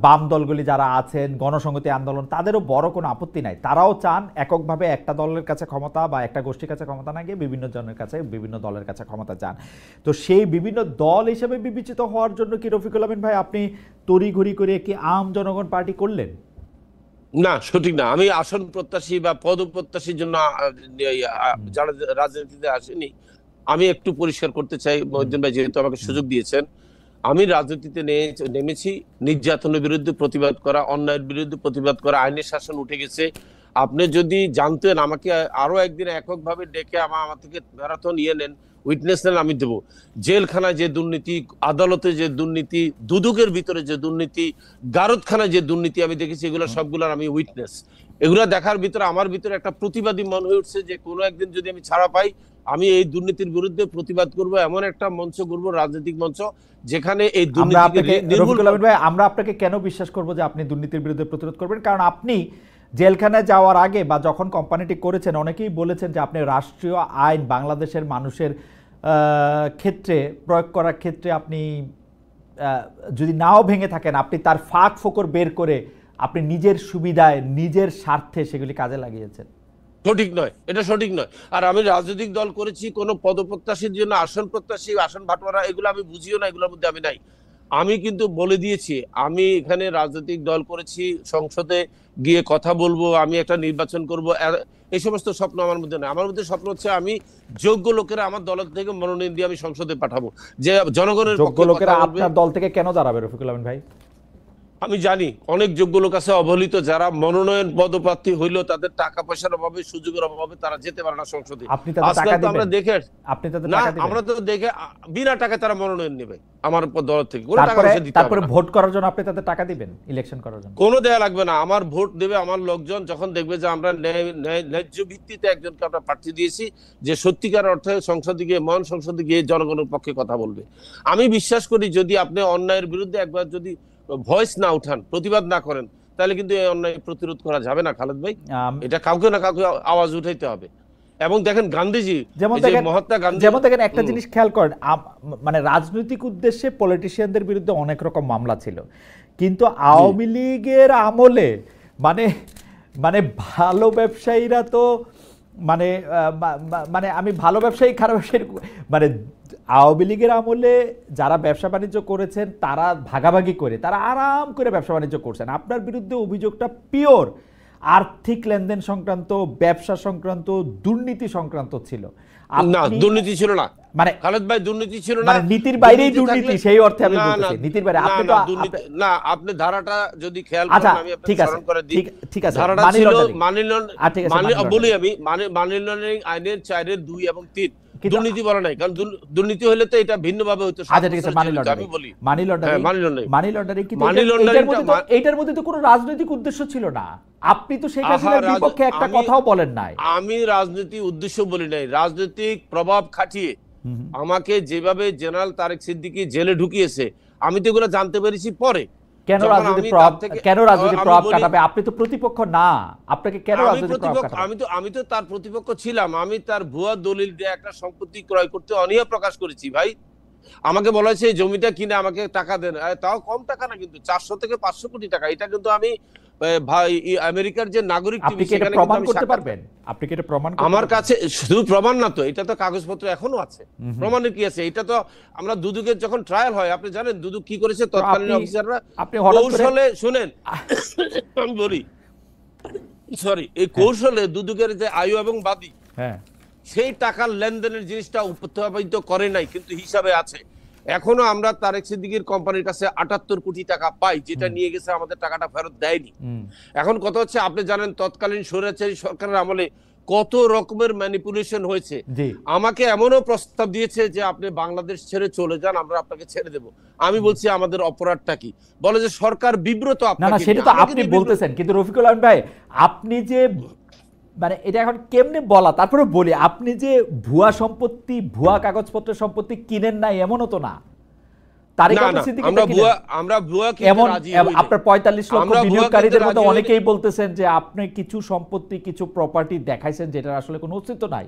বাম দলগুলি যারা আছেন, গণসংহতি আন্দোলন, তাদেরও বড় কোনো আপত্তি নাই। তারাও চান এককভাবে একটা দলের কাছে ক্ষমতা বা একটা গোষ্ঠীর কাছে ক্ষমতা না গিয়ে বিভিন্ন জনের কাছে, বিভিন্ন দলের কাছে ক্ষমতা চান। তো সেই বিভিন্ন দল হিসেবে বিবেচিত হওয়ার জন্য কি রফিকুল আমিন ভাই আপনি তড়িঘড়ি করে কি আম জনগণ পার্টি করলেন? না, সঠিক না। আমি আসন প্রত্যাশী বা পদ প্রত্যাশীর জন্য যারা রাজনীতিতে আসেনি, আমি একটু পরিষ্কার করতে চাই মহিউদ্দিন ভাই, যেহেতু আমাকে সুযোগ দিয়েছেন। আমি রাজনীতিতে নেমেছি নির্যাতনের বিরুদ্ধে প্রতিবাদ করা, অন্যায়ের বিরুদ্ধে প্রতিবাদ করা। আইনের শাসন উঠে গেছে। আপনি যদি জানতেন, আমাকে আরো একদিন এককভাবে ডেকে আমার থেকে ম্যারাথন নেন, উইটনেস নেন, আমি দেবো। জেলখানায় যে দুর্নীতি, আদালতে যে দুর্নীতি, দুদকের ভিতরে যে দুর্নীতি, গারদখানায় যে দুর্নীতি আমি দেখেছি, এগুলো সবগুলোর আমি উইটনেস। এগুলো দেখার ভিতরে আমার ভিতরে একটা প্রতিবাদী মন হয়ে উঠছে যে কোনো একদিন যদি আমি ছাড়া পাই, আমি এই দুর্নীতির বিরুদ্ধে প্রতিবাদ করব, এমন একটা মঞ্চ করব, রাজনৈতিক মঞ্চ, যেখানে এই আমরা আপনাকে কেন বিশ্বাস করব যে আপনি দুর্নীতির বিরুদ্ধে প্রতিরোধ করবেন? কারণ আপনি জেলখানায় যাওয়ার আগে বা যখন কোম্পানিটি করেছেন, অনেকেই বলেছেন যে আপনি রাষ্ট্রীয় আইন বাংলাদেশের মানুষের ক্ষেত্রে প্রয়োগ করার ক্ষেত্রে আপনি যদি নাও ভেঙে থাকেন, আপনি তার ফাঁক ফোকর বের করে আপনি নিজের সুবিধায়, নিজের স্বার্থে সেগুলি কাজে লাগিয়েছেন। সঠিক নয়, এটা সঠিক নয়। আর আমি রাজনৈতিক দল করেছি কোনো পদপ্রত্যাশীর জন্য, আসন প্রত্যাশী, আসন ভাটোয়ারা, এগুলো আমি বুঝিও না, এগুলোর মধ্যে আমি নাই। আমি কিন্তু বলে দিয়েছি, আমি এখানে রাজনৈতিক দল করেছি, সংসদে গিয়ে কথা বলবো, আমি একটা নির্বাচন করব, এই সমস্ত স্বপ্ন আমার মধ্যে নেই। আমার মধ্যে স্বপ্ন হচ্ছে আমি যোগ্য লোকেরা আমার দল থেকে মনোনয়ন দিয়ে আমি সংসদে পাঠাবো, যে জনগণের যোগ্য লোকেরা আপনার দল থেকে কেন দাঁড়াবে রফিকুল আমিন ভাই? আমি জানি অনেক যোগ্য লোক আছে অবহেলিত, যারা মনোনয়ন পদপ্রার্থী হইলেও তাদের টাকা পয়সার অভাবে, সুযোগের অভাবে তারা যেতে পারে না সংসদে। আমরা দেখে আমরা তো দেখে বিনা টাকায় তারা মনোনয়ন নেবে আমার দল থেকে। তারপরে ভোট করার জন্য আপনি তাদের টাকা দিবেন, ইলেকশন করার জন্য? কোনো দেয়া লাগবে না। আমার ভোট দেবে আমার লোকজন, যখন দেখবে যে আমরা ন্যায্য ভিত্তিতে একজনকে আমরা প্রার্থী দিয়েছি, যে সত্যিকার অর্থে সংসদে গিয়ে, মহান সংসদে গিয়ে জনগণের পক্ষে কথা বলবে। আমি বিশ্বাস করি যদি আপনি অন্যায়ের বিরুদ্ধে একবার যদি ভয়েস না উঠান, প্রতিবাদ না করেন, তাহলে কিন্তু এই অন্যায় প্রতিরোধ করা যাবে না খালেদ ভাই। এটা কাউকে না কাউকে আওয়াজ উঠাইতে হবে। এবং দেখেন গান্ধীজি, যেমন এই যে দেখেন মহাত্মা গান্ধী, যেমন দেখেন একটা জিনিস খেয়াল করেন, মানে রাজনৈতিক উদ্দেশ্যে পলিটিশিয়ানদের বিরুদ্ধে অনেক রকম মামলা ছিল, কিন্তু আওয়ামী লীগের আমলে মানে মানে ভালো ব্যবসায়ীরা তো মানে মানে আমি ভালো ব্যবসায়ী খারাপ ব্যবসায়ী মানে আওয়ামী লীগের আমলে যারা ব্যবসা বাণিজ্য করেছেন তারা ভাগাভাগি করে তারা আরাম করে ব্যবসা বাণিজ্য করছেন। আপনার বিরুদ্ধে অভিযোগটা পিওর আর্থিক লেনদেন সংক্রান্ত, ব্যবসা সংক্রান্ত, দুর্নীতি সংক্রান্ত ছিল। না, দুর্নীতি ছিল না, মানে খালেদ ভাই দুর্নীতি ছিল না, মানে নীতির বাইরেই দুর্নীতি, সেই অর্থে আমি বলতেছি নীতির বাইরে। আপনি তো না, আপনি ধারাটা যদি খেয়াল আচ্ছা করেন, আমি ঠিক আপনাকে আছে স্মরণ করে দিই। ঠিক আছে, ধারাটা মানি ছিল লন্ডারিং, বলি আমি মানি লন্ডারিং আইনের 4 2 এবং 3, দুর্নীতি বলা নাই, কারণ দুর্নীতি হলে তো এটা ভিন্নভাবে হতো। আচ্ছা ঠিক আছে, মানি লন্ডারিং, আমি বলি মানি লন্ডারিং, মানি লন্ডারিং, কিন্তু এইটার মধ্যে তো কোনো রাজনৈতিক উদ্দেশ্য ছিল না। আপনি তো শেখ হাসিনার বিপক্ষে একটা কথাও বলেন নাই। আমি রাজনৈতিক উদ্দেশ্য বলি নাই, রাজনৈতিক প্রভাব খাটিয়ে আমাকে যেভাবে জেনারেল তারেক সিদ্দিকী জেলে ঢুকিয়েছে, আমি তো এগুলো জানতে পেরেছি পরে। কেন রাজনৈতিক প্রভাব কাটাবে? আপনি তো প্রতিপক্ষ না, আপনাকে কেন রাজনৈতিক প্রভাব কাটাবে? আমি তো তার প্রতিপক্ষ ছিলাম। আমি তার ভুয়া দলিল দিয়ে একটা সম্পত্তি ক্রয় করতে অনীহা প্রকাশ করেছি ভাই। আমাকে বলা হয়েছে এই জমিটা কিনে আমাকে টাকা দেন, তাও কম টাকা না, কিন্তু 400 থেকে 500 কোটি টাকা। এটা কিন্তু আমি ভাই আমেরিকার যে নাগরিক, আপনি কি এটা প্রমাণ করতে পারবেন? আপনি কি এটা প্রমাণ করতে আমার কাছে শুধু প্রমাণ না তো, এটা তো কাগজপত্র এখনো আছে। প্রমাণের কি আছে? এটা তো আমরা দুদুকের যখন ট্রায়াল হয়, আপনি জানেন দুদুক কি করেছে, তৎকালীন অফিসাররা কৌশলে, শুনেন আমি বলি, সরি, এই কৌশলে দুদুকের যে আয়ু এবং বাদী, হ্যাঁ, সেই টাকার লেনদেনের জিনিসটা উত্থাপিত করে নাই, কিন্তু হিসাবে আছে। এখনো আমরা তারেক সিদ্দিকীর কোম্পানির কাছে 78 কোটি টাকা পাই, যেটা নিয়ে গেছে, আমাদের টাকাটা ফেরত দেয়নি। এখন কথা হচ্ছে, আপনি জানেন তৎকালীন স্বৈরাচারী সরকারের আমলে কত রকমের ম্যানিপুলেশন হয়েছে। আমাকে এমনও প্রস্তাব দিয়েছে যে আপনি বাংলাদেশ ছেড়ে চলে যান, আমরা আপনাকে ছেড়ে দেব। আমি বলছি আমাদের অপরাধটা কি? বলে যে সরকার বিব্রত। না না, সেটা তো আপনি বলতেছেন, কিন্তু রফিকুল আলম ভাই, আপনি যে মানে এটা এখন কেমনে বলা, তারপরে বলি, আপনি যে ভুয়া সম্পত্তি, ভুয়া কাগজপত্রের সম্পত্তি কিনেন নাই এমনও তো না। আপনার 45 লক্ষ বিনিয়োগকারীদের মধ্যে অনেকেই বলতেছেন যে আপনি কিছু সম্পত্তি, কিছু প্রপার্টি দেখাইছেন যেটা আসলে কোনো অস্তিত্ব নাই।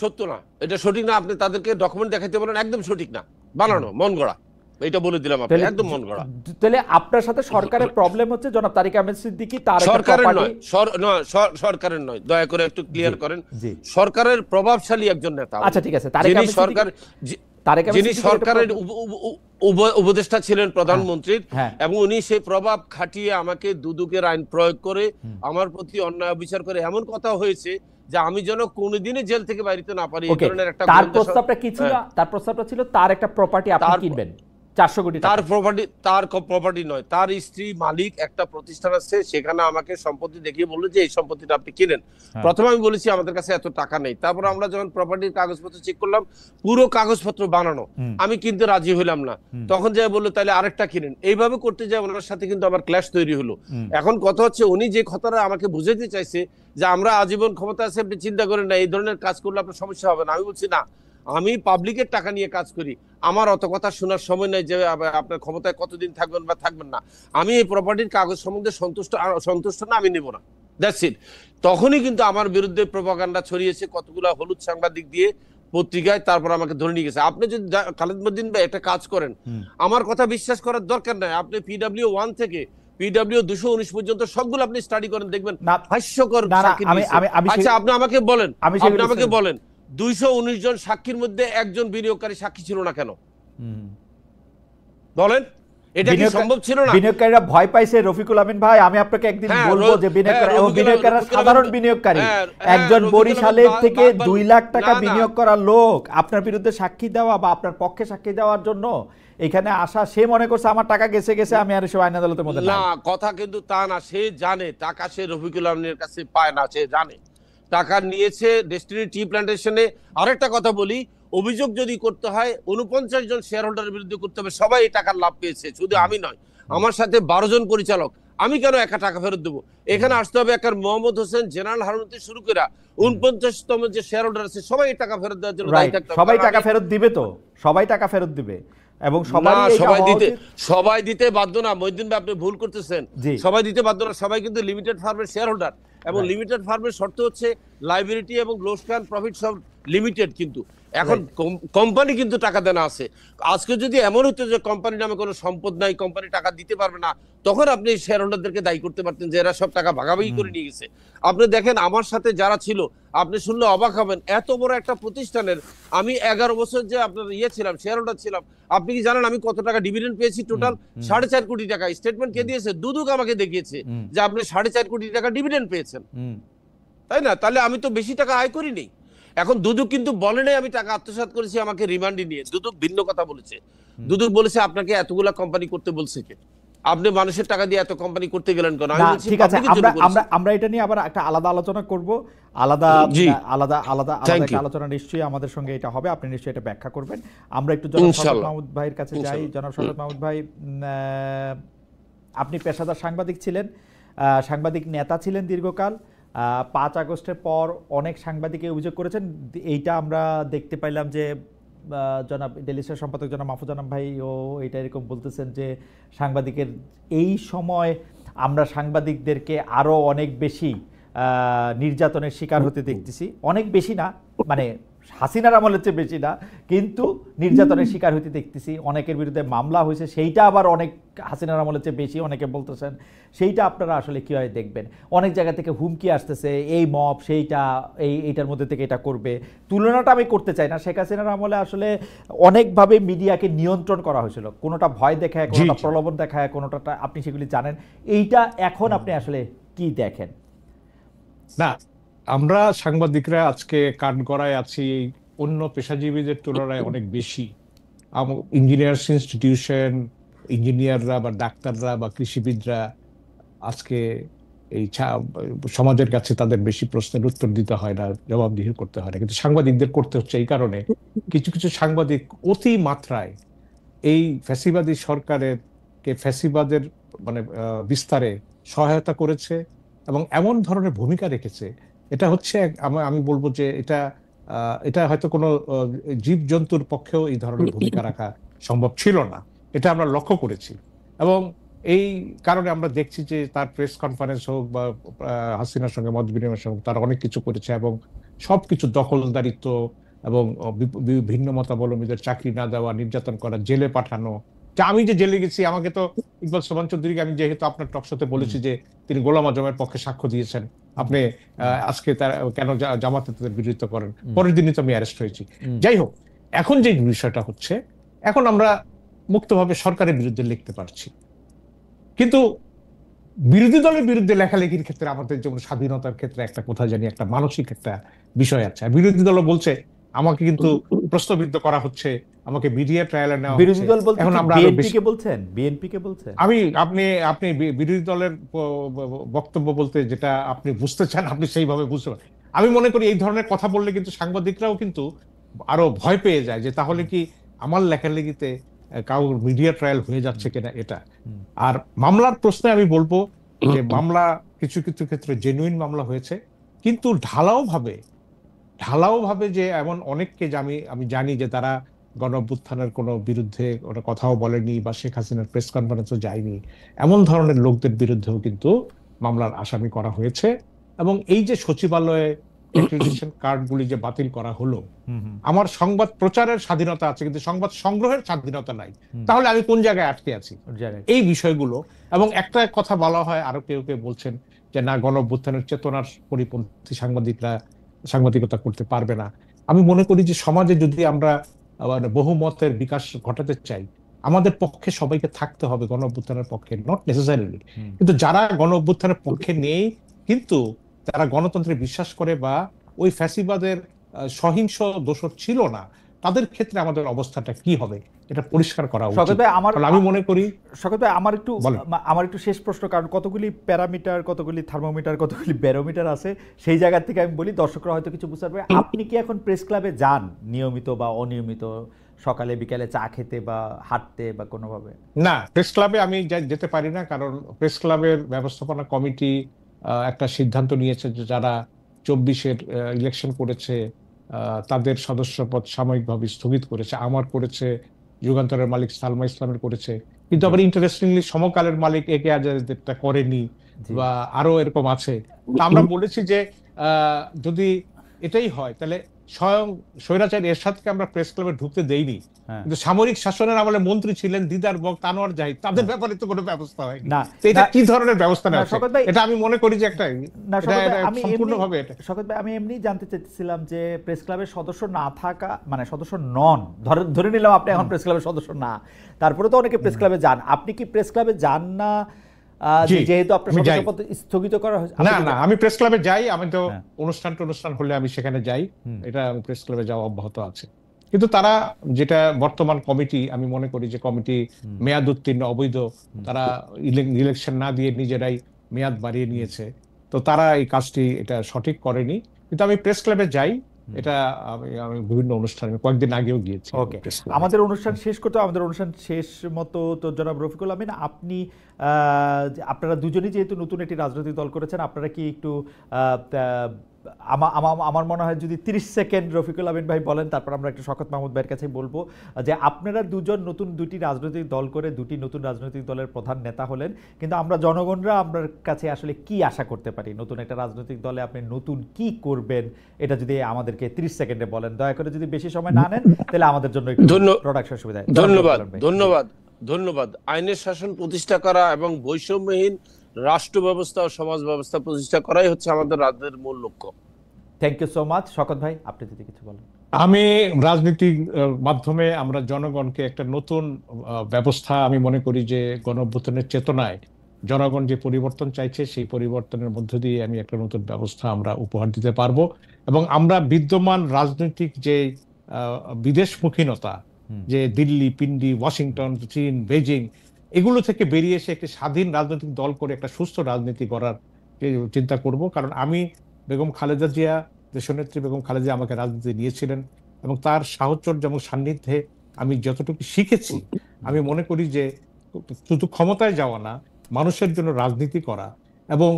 সত্য না, এটা সঠিক না। আপনি তাদেরকে ডকুমেন্ট দেখাইতে বলেন, একদম সঠিক না, বানানো, মন গড়া। এটা বলে দিলাম, আপনি একদম মন গড়া। তাহলে আপনার সাথে সরকারের প্রবলেম হচ্ছে জনাব তারিক আহমেদ সিদ্দিকী, তার সরকারের নয়, দয়া করে একটু ক্লিয়ার করেন। সরকারের প্রভাবশালী একজন নেতা। আচ্ছা ঠিক আছে, যিনি সরকারের উপদেষ্টা ছিলেন প্রধানমন্ত্রীর, এবং উনি সেই প্রভাব খাটিয়ে আমাকে দুদকের আইন প্রয়োগ করে আমার প্রতি অন্যায় বিচার করে এমন কথা হয়েছে যে আমি যেন কোনোদিনই জেল থেকে বাইরে না পারি। এই ধরনের একটা তার প্রস্তাবটা কি ছিল? তার প্রস্তাবটা ছিল তার একটা প্রপার্টি আপনি কিনবেন 400 কোটি। তার প্রপার্টি নয়, তার স্ত্রী মালিক একটা প্রতিষ্ঠান আছে, সেখানে আমাকে সম্পত্তি দেখিয়ে বললো যে এই সম্পত্তিটা আপনি কিনেন। প্রথমে আমি বলেছি আমাদের কাছে এত টাকা নেই। তারপর আমরা যখন প্রপার্টির কাগজপত্র চেক করলাম, পুরো কাগজপত্র বানানো, আমি কিনতে রাজি হইলাম না। তখন যাই বললো তাহলে আরেকটা কিনেন। এইভাবে করতে যায় ওনার সাথে কিন্তু আমার ক্ল্যাশ তৈরি হলো। এখন কথা হচ্ছে, উনি যে কথাটা আমাকে বুঝাইতে চাইছে যে আমরা আজীবন ক্ষমতা আছে, আপনি চিন্তা করেন না, এই ধরনের কাজ করলে আপনার সমস্যা হবে না। আমি বলছি না, আমি পাবলিকের টাকা নিয়ে কাজ করি, আমার অত কথা শোনার সময় নাই যে আপনার ক্ষমতায় কতদিন থাকবেন বা থাকবেন না। আমি এই প্রপার্টির কাগজ সম্বন্ধে সন্তুষ্ট না, আমি নেব না, দ্যাটস ইট। তখনই কিন্তু আমার বিরুদ্ধে প্রপাগান্ডা ছড়িয়েছে কতগুলো হলুদ সাংবাদিক দিয়ে পত্রিকায়, তারপর আমাকে ধরে নিয়ে গেছে। আপনি যদি খালেদ মদ্দিন ভাই একটা কাজ করেন, আমার কথা বিশ্বাস করার দরকার নাই, আপনি PW1 থেকে PW 219 পর্যন্ত সবগুলো আপনি স্টাডি করেন, দেখবেন হাস্যকর। আচ্ছা আপনি আমাকে বলেন 219 জন সাক্ষীর মধ্যে একজন বিনিয়োগকারী সাক্ষী ছিল না কেন? বলেন, এটা কি সম্ভব ছিল না? বিনিয়োগকারীরা ভয় পাইছে রফিকুল আমিন ভাই। আমি আপনাকে একদিন বলবো যে বিনিয়োগকারীরা সাধারণ বিনিয়োগকারী। একজন বরিশালের থেকে 2 লাখ টাকা বিনিয়োগ করা লোক আপনার বিরুদ্ধে সাক্ষী দেওয়া বা আপনার পক্ষে সাক্ষী দেওয়ার জন্য এখানে আসা, সে মনে করছে আমার টাকা গেছে আমি আর এসব আইন আদালতের মধ্যে না। কথা কিন্তু তা না, সে জানে টাকা সে রফিকুল আমিনের কাছে পায় না, সে জানে টাকা নিয়েছে ডেস্টিনি টি প্ল্যান্টেশনে। আরেকটা কথা বলি, অভিযোগ যদি করতে হয় 49 জন শেয়ার হোল্ডারের বিরুদ্ধে করতে হবে। সবাই এই টাকার লাভ পেয়েছে, শুধু আমি নয়, আমার সাথে 12 জন পরিচালক। আমি কেন একা টাকা ফেরত দেবো? এখানে আসতে হবে একটা মোহাম্মদ হোসেন, জেনারেল হারুন থেকে শুরু করে 49তম যে শেয়ার হোল্ডার আছে, সবাই টাকা ফেরত দেওয়ার জন্য দায়ী থাকতে হবে। সবাই টাকা ফেরত দিবে তো, সবাই টাকা ফেরত দিবে, এবং সবাই দিতে বাধ্য না। মহিউদ্দিন ভাই আপনি ভুল করতেছেন, সবাই দিতে বাধ্য না। সবাই কিন্তু লিমিটেড ফার্মের শেয়ার হোল্ডার। এবং Right. লিমিটেড ফার্মের শর্ত হচ্ছে লাইবিলিটি এবং লস ক্যান প্রফিট সব লিমিটেড, কিন্তু এখন কোম্পানি কিন্তু টাকা দেনা আছে। আজকে যদি এমন হতো যে কোম্পানির নামে কোনো সম্পদ নাই, কোম্পানি টাকা দিতে পারবে না, তখন আপনি শেয়ার হোল্ডারদেরকে দায়ী করতে পারতেন যে এরা সব টাকা ভাগাভাগি করে নিয়ে গেছে। আপনি দেখেন আমার সাথে যারা ছিল, আপনি শুনলে অবাক হবেন, এত বড় একটা প্রতিষ্ঠানের আমি 11 বছর যে আপনার ছিলাম, শেয়ার হোল্ডার ছিলাম। আপনি কি জানেন আমি কত টাকা ডিভিডেন্ড পেয়েছি? টোটাল 4.5 কোটি টাকা। স্টেটমেন্ট কে দিয়েছে? দুদক আমাকে দেখিয়েছে যে আপনি 4.5 কোটি টাকা ডিভিডেন্ড পেয়েছেন, তাই না? তাহলে আমি তো বেশি টাকা আয় করিনি। এখন দুদক কিন্তু বলে নাই আমি টাকা আত্মসাৎ করেছি আমাকে রিমান্ডে নিয়ে। দুদক ভিন্ন কথা বলেছে। দুদক বলেছে আপনাকে এতগুলা কোম্পানি করতে বলছে কে? আপনি মানুষের টাকা দিয়ে এত কোম্পানি করতে গেলেন কেন? আমি না, বলছি ঠিক আছে, পাবলিকের জন্য আমরা আমরা করেছি। আমরা এটা নিয়ে আবার একটা আলাদা আলোচনা করব। আলাদা জি। আলাদা আলাদা Thank আলাদা একটা you. আলোচনা নিশ্চয়ই আমাদের সঙ্গে এটা হবে, আপনি নিশ্চয়ই এটা ব্যাখ্যা করবেন। আমরা একটু জনাব শওকত ইনশাআল্লাহ। মাহমুদ ভাইয়ের কাছে যাই। ইনশাআল্লাহ। জনাব শওকত মাহমুদ ভাই, আপনি পেশাদার সাংবাদিক ছিলেন, সাংবাদিক নেতা ছিলেন দীর্ঘকাল। 5 আগস্টের পর অনেক সাংবাদিক অভিযোগ করেছেন, এইটা আমরা দেখতে পাইলাম যে জনাব ডেইলি স্টার সম্পাদক জনাব মাহফুজ আনাম ভাই ও এটা এরকম বলতেছেন যে সাংবাদিকের এই সময় আমরা সাংবাদিকদেরকে আরও অনেক বেশি নির্যাতনের শিকার হতে দেখতেছি। অনেক বেশি না, মানে হাসিনার আমলের চেয়ে বেশি না, কিন্তু নির্যাতনের শিকার হতে দেখতেছি। অনেকের বিরুদ্ধে মামলা হয়েছে, সেইটা আবার অনেক হাসিনার আমলের চেয়ে বেশি অনেকে বলতেছেন। সেইটা আপনারা আসলে কীভাবে দেখবেন? অনেক জায়গা থেকে হুমকি আসতেছে, এই মব সেইটা, এইটার মধ্যে থেকে এটা করবে। তুলনাটা আমি করতে চাই না, শেখ হাসিনার আমলে আসলে অনেকভাবে মিডিয়াকে নিয়ন্ত্রণ করা হয়েছিল, কোনোটা ভয় দেখায়, কোনোটা প্রলোভন দেখায়, কোনোটা, আপনি সেগুলি জানেন। এইটা এখন আপনি আসলে কি দেখেন? না, আমরা সাংবাদিকরা আজকে কাঠগড়ায় আছি অন্য পেশাজীবীদের তুলনায় অনেক বেশি। ইঞ্জিনিয়ার্স ইনস্টিটিউশন, ইঞ্জিনিয়াররা বা ডাক্তাররা বা কৃষিবিদরা আজকে এই সমাজের কাছে তাদের বেশি প্রশ্নের উত্তর দিতে হয় না, জবাবদিহি করতে হয় না, কিন্তু সাংবাদিকদের করতে হচ্ছে। এই কারণে কিছু কিছু সাংবাদিক অতি মাত্রায় এই ফ্যাসিবাদী সরকারের ফ্যাসিবাদের মানে বিস্তারে সহায়তা করেছে এবং এমন ধরনের ভূমিকা রেখেছে। এটা হচ্ছে আমি বলবো যে এটা হয়তো কোনো জীবজন্তুর পক্ষেও এই ধরনের ভূমিকা রাখা সম্ভব ছিল না। এটা আমরা লক্ষ্য করেছি এবং এই কারণে আমরা দেখছি যে তার প্রেস কনফারেন্স হোক বা হাসিনার সঙ্গে মত বিনিময়ের সঙ্গে তারা অনেক কিছু করেছে এবং সবকিছু দখলদারিত্ব এবং ভিন্ন মতাবলম্বীদের চাকরি না দেওয়া, নির্যাতন করা, জেলে পাঠানো। আমি যে জেলে গেছি, আমাকে তো ইকবাল সোবহান চৌধুরীকে আমি যেহেতু আপনার টকশোতে বলেছি যে তিনি গোলাম আজমের পক্ষে সাক্ষ্য দিয়েছেন, আপনি আজকে তার কেন জামাতে তাদের বিরোধিতা করেন, পরের দিনই তো আমি অ্যারেস্ট হয়েছি। যাই হোক, এখন যে বিষয়টা হচ্ছে, এখন আমরা মুক্তভাবে সরকারের বিরুদ্ধে লিখতে পারছি, কিন্তু বিরোধী দলের বিরুদ্ধে লেখালেখির ক্ষেত্রে আমাদের যেমন স্বাধীনতার ক্ষেত্রে একটা কোথায় জানি একটা মানসিক একটা বিষয় আছে। বিরোধী দল বলছে আমাকে কিন্তু প্রশ্নবিদ্ধ করা হচ্ছে, আমাকে মিডিয়া ট্রায়ালে নেওয়া হচ্ছে। বিরোধী দল বলতে এখন আমরা বিএনপি কে বলছেন? বিএনপি কে বলছেন? আপনি বিরোধী দলের বক্তব্য বলতে যেটা আপনি বুঝতে চান আপনি সেইভাবে বুঝতে পারেন। আমি মনে করি এই ধরনের কথা বললে কিন্তু সাংবাদিকরাও কিন্তু আরো ভয় পেয়ে যায় যে তাহলে কি আমার লেখালেখিতে কারোর মিডিয়া ট্রায়াল হয়ে যাচ্ছে কিনা এটা। আর মামলার প্রশ্নে আমি বলবো যে মামলা কিছু কিছু ক্ষেত্রে জেনুইন মামলা হয়েছে, কিন্তু ঢালাও ভাবে যে এমন অনেককে আমি জানি যে তারা গণ-অভ্যুত্থানের কোনো বিরুদ্ধে কোনো কথাও বলেনি বা শেখ হাসিনার প্রেস কনফারেন্সও যায়নি, এমন ধরনের লোকদের বিরুদ্ধেও কিন্তু মামলার আসামি করা হয়েছে। এবং এই যে সচিবালয়ে অ্যাক্রিডিটেশন কার্ডগুলি যে বাতিল করা হলো, আমার সংবাদ প্রচারের স্বাধীনতা আছে কিন্তু সংবাদ সংগ্রহের স্বাধীনতা নাই, তাহলে আমি কোন জায়গায় আটকে আছি? এই বিষয়গুলো। এবং একটা কথা বলা হয়, আরো কেউ কেউ বলছেন যে না, গণ-অভ্যুত্থানের চেতনার পরিপন্থী সাংবাদিকতা করতে পারবে না। আমি মনে করি যে সমাজে যদি আমরা বহুমতের বিকাশ ঘটাতে চাই, আমাদের পক্ষে সবাইকে থাকতে হবে গণ-অভ্যুত্থানের পক্ষে, নট নেসেসারিলি। কিন্তু যারা গণ-অভ্যুত্থানের পক্ষে নেই কিন্তু তারা গণতন্ত্রে বিশ্বাস করে বা ওই ফ্যাসিবাদের সহিংস দোষর ছিল না, তাদের ক্ষেত্রে আমাদের অবস্থাটা কি হবে এটা পরিষ্কার করা উচিত। আমি মনে করি শওকত ভাই, আমার একটু শেষ প্রশ্ন, কারণ কতগুলি প্যারামিটার, কতগুলি থার্মোমিটার, কতগুলি ব্যারোমিটার আছে, সেই জায়গা থেকে আমি বলি, দর্শকরা হয়তো কিছু বুঝতে পারবে। আপনি কি এখন প্রেস ক্লাবে যান নিয়মিত বা অনিয়মিত, সকালে বিকালে চা খেতে বা হাঁটতে বা কোনোভাবে? না, প্রেস ক্লাবে আমি যেতে পারি না, কারণ প্রেস ক্লাবের ব্যবস্থাপনা কমিটি একটা সিদ্ধান্ত নিয়েছে যে যারা 24-এর ইলেকশন করেছে তাদের সদস্যপদ সাময়িকভাবে স্থগিত করেছে। আমার করেছে যুগান্তরের মালিক সালমা ইসলামের করেছে, কিন্তু আবার ইন্টারেস্টিংলি সমকালের মালিক একে আজাদেরটা করেনি, জি। বা আরো এরকম আছে। তা আমরা বলেছি যে যদি এটাই হয় তাহলে স্বয়ং স্বৈরাচারী এরশাদকে আমরা প্রেস ক্লাবে ঢুকতে দেইনি, হ্যাঁ। কিন্তু সামরিক শাসনের আমলে মন্ত্রী ছিলেন দিদার বক্ত, আনোয়ার জাহিদ, তাদের ব্যাপারে তো কোনো ব্যবস্থা হয়নি। না, তো এটা না, কি ধরনের ব্যবস্থা না, নেওয়া হচ্ছে? শওকত ভাই, এটা আমি মনে করি যে একটা না, এটা শওকত ভাই, এটা আমি সম্পূর্ণভাবে এটা শওকত ভাই, আমি এমনি জানতে চাইছিলাম যে প্রেস ক্লাবের সদস্য না থাকা, মানে সদস্য নন, ধরে নিলাম আপনি এখন প্রেস ক্লাবের সদস্য না, তারপরে তো অনেকে প্রেস ক্লাবে যান, আপনি কি প্রেস ক্লাবে যান না? জি, যেহেতু আপনার আমি যাই। সদস্যপদ স্থগিত করা হয়েছে। না না, আমি প্রেস ক্লাবে যাই, আমি তো হ্যাঁ। অনুষ্ঠান হলে আমি সেখানে যাই, হুম। এটা প্রেস ক্লাবে যাওয়া অব্যাহত আছে। কিন্তু তারা যেটা বর্তমান কমিটি, আমি মনে করি যে কমিটি মেয়াদ উত্তীর্ণ, অবৈধ, তারা ইলেকশন না দিয়ে নিজেরাই মেয়াদ বাড়িয়ে নিয়েছে, তো তারা এই কাজটি এটা সঠিক করেনি। কিন্তু আমি প্রেস ক্লাবে যাই, এটা আমি বিভিন্ন অনুষ্ঠানে কয়েকদিন আগেও গিয়েছি ওকে, প্রেস ক্লাবে। আমাদের অনুষ্ঠান শেষ করতে হবে। আমাদের অনুষ্ঠান শেষ মতো তো জনাব রফিকুল আমিন, আপনি আপনারা দুজনেই যেহেতু নতুন একটি রাজনৈতিক দল করেছেন, আপনারা কি একটু আমার মনে হয় যদি 30 সেকেন্ড রফিকুল আমিন ভাই বলেন, তারপর আমরা একটু শওকত মাহমুদ ভাইয়ের কাছে বলবো যে আপনারা দুজন নতুন দুটি রাজনৈতিক দল করে দুটি নতুন রাজনৈতিক দলের প্রধান নেতা হলেন, কিন্তু আমরা জনগণরা আপনার কাছে আসলে কি আশা করতে পারি? নতুন একটা রাজনৈতিক দলে আপনি নতুন কি করবেন, এটা যদি আমাদেরকে 30 সেকেন্ডে বলেন, দয়া করে। যদি বেশি সময় না নেন তাহলে আমাদের জন্য একটু প্রোডাকশন সুবিধা। ধন্যবাদ। আইনের শাসন প্রতিষ্ঠা করা এবং বৈষম্যহীন রাষ্ট্র ব্যবস্থা ও সমাজ ব্যবস্থা প্রতিষ্ঠা করাই হচ্ছে আমাদের রাজ্যের মূল লক্ষ্য। Thank you so much. Shawkat ভাই, আপনি যদি কিছু বলেন। আমি রাজনীতির মাধ্যমে আমরা জনগণকে একটা নতুন ব্যবস্থা, আমি মনে করি যে গণঅভ্যুত্থানের চেতনায় জনগণ যে পরিবর্তন চাইছে, সেই পরিবর্তনের মধ্য দিয়ে আমি একটা নতুন ব্যবস্থা আমরা উপহার দিতে পারবো, এবং আমরা বিদ্যমান রাজনৈতিক যে বিদেশমুখীনতা, যে দিল্লি, পিন্ডি, ওয়াশিংটন, চীন, বেজিং, এগুলো থেকে বেরিয়ে এসে একটি স্বাধীন রাজনৈতিক দল করে একটা সুস্থ রাজনীতি করার চিন্তা করব। কারণ আমি বেগম খালেদা জিয়া, দেশনেত্রী বেগম খালেদা জিয়া আমাকে রাজনীতি নিয়েছিলেন, এবং তার সাহচর্য এবং সান্নিধ্যে আমি যতটুকু শিখেছি, আমি মনে করি যে শুধু ক্ষমতায় যাওয়া না, মানুষের জন্য রাজনীতি করা, এবং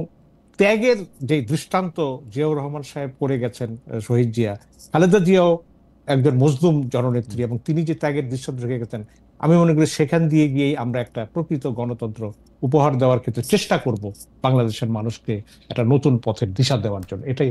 ত্যাগের যে দৃষ্টান্ত জিয়াউর রহমান সাহেব করে গেছেন, শহীদ জিয়া, খালেদা জিয়াও একজন মজলুম জননেত্রী, এবং তিনি যে ত্যাগের দৃষ্টান্ত রেখে গেছেন, আমি মনে করি সেখান দিয়ে গিয়েই আমরা একটা প্রকৃত গণতন্ত্র উপহার দেওয়ার ক্ষেত্রে চেষ্টা করব বাংলাদেশের মানুষকে একটা নতুন পথের দিশা দেওয়ার জন্য। এটাই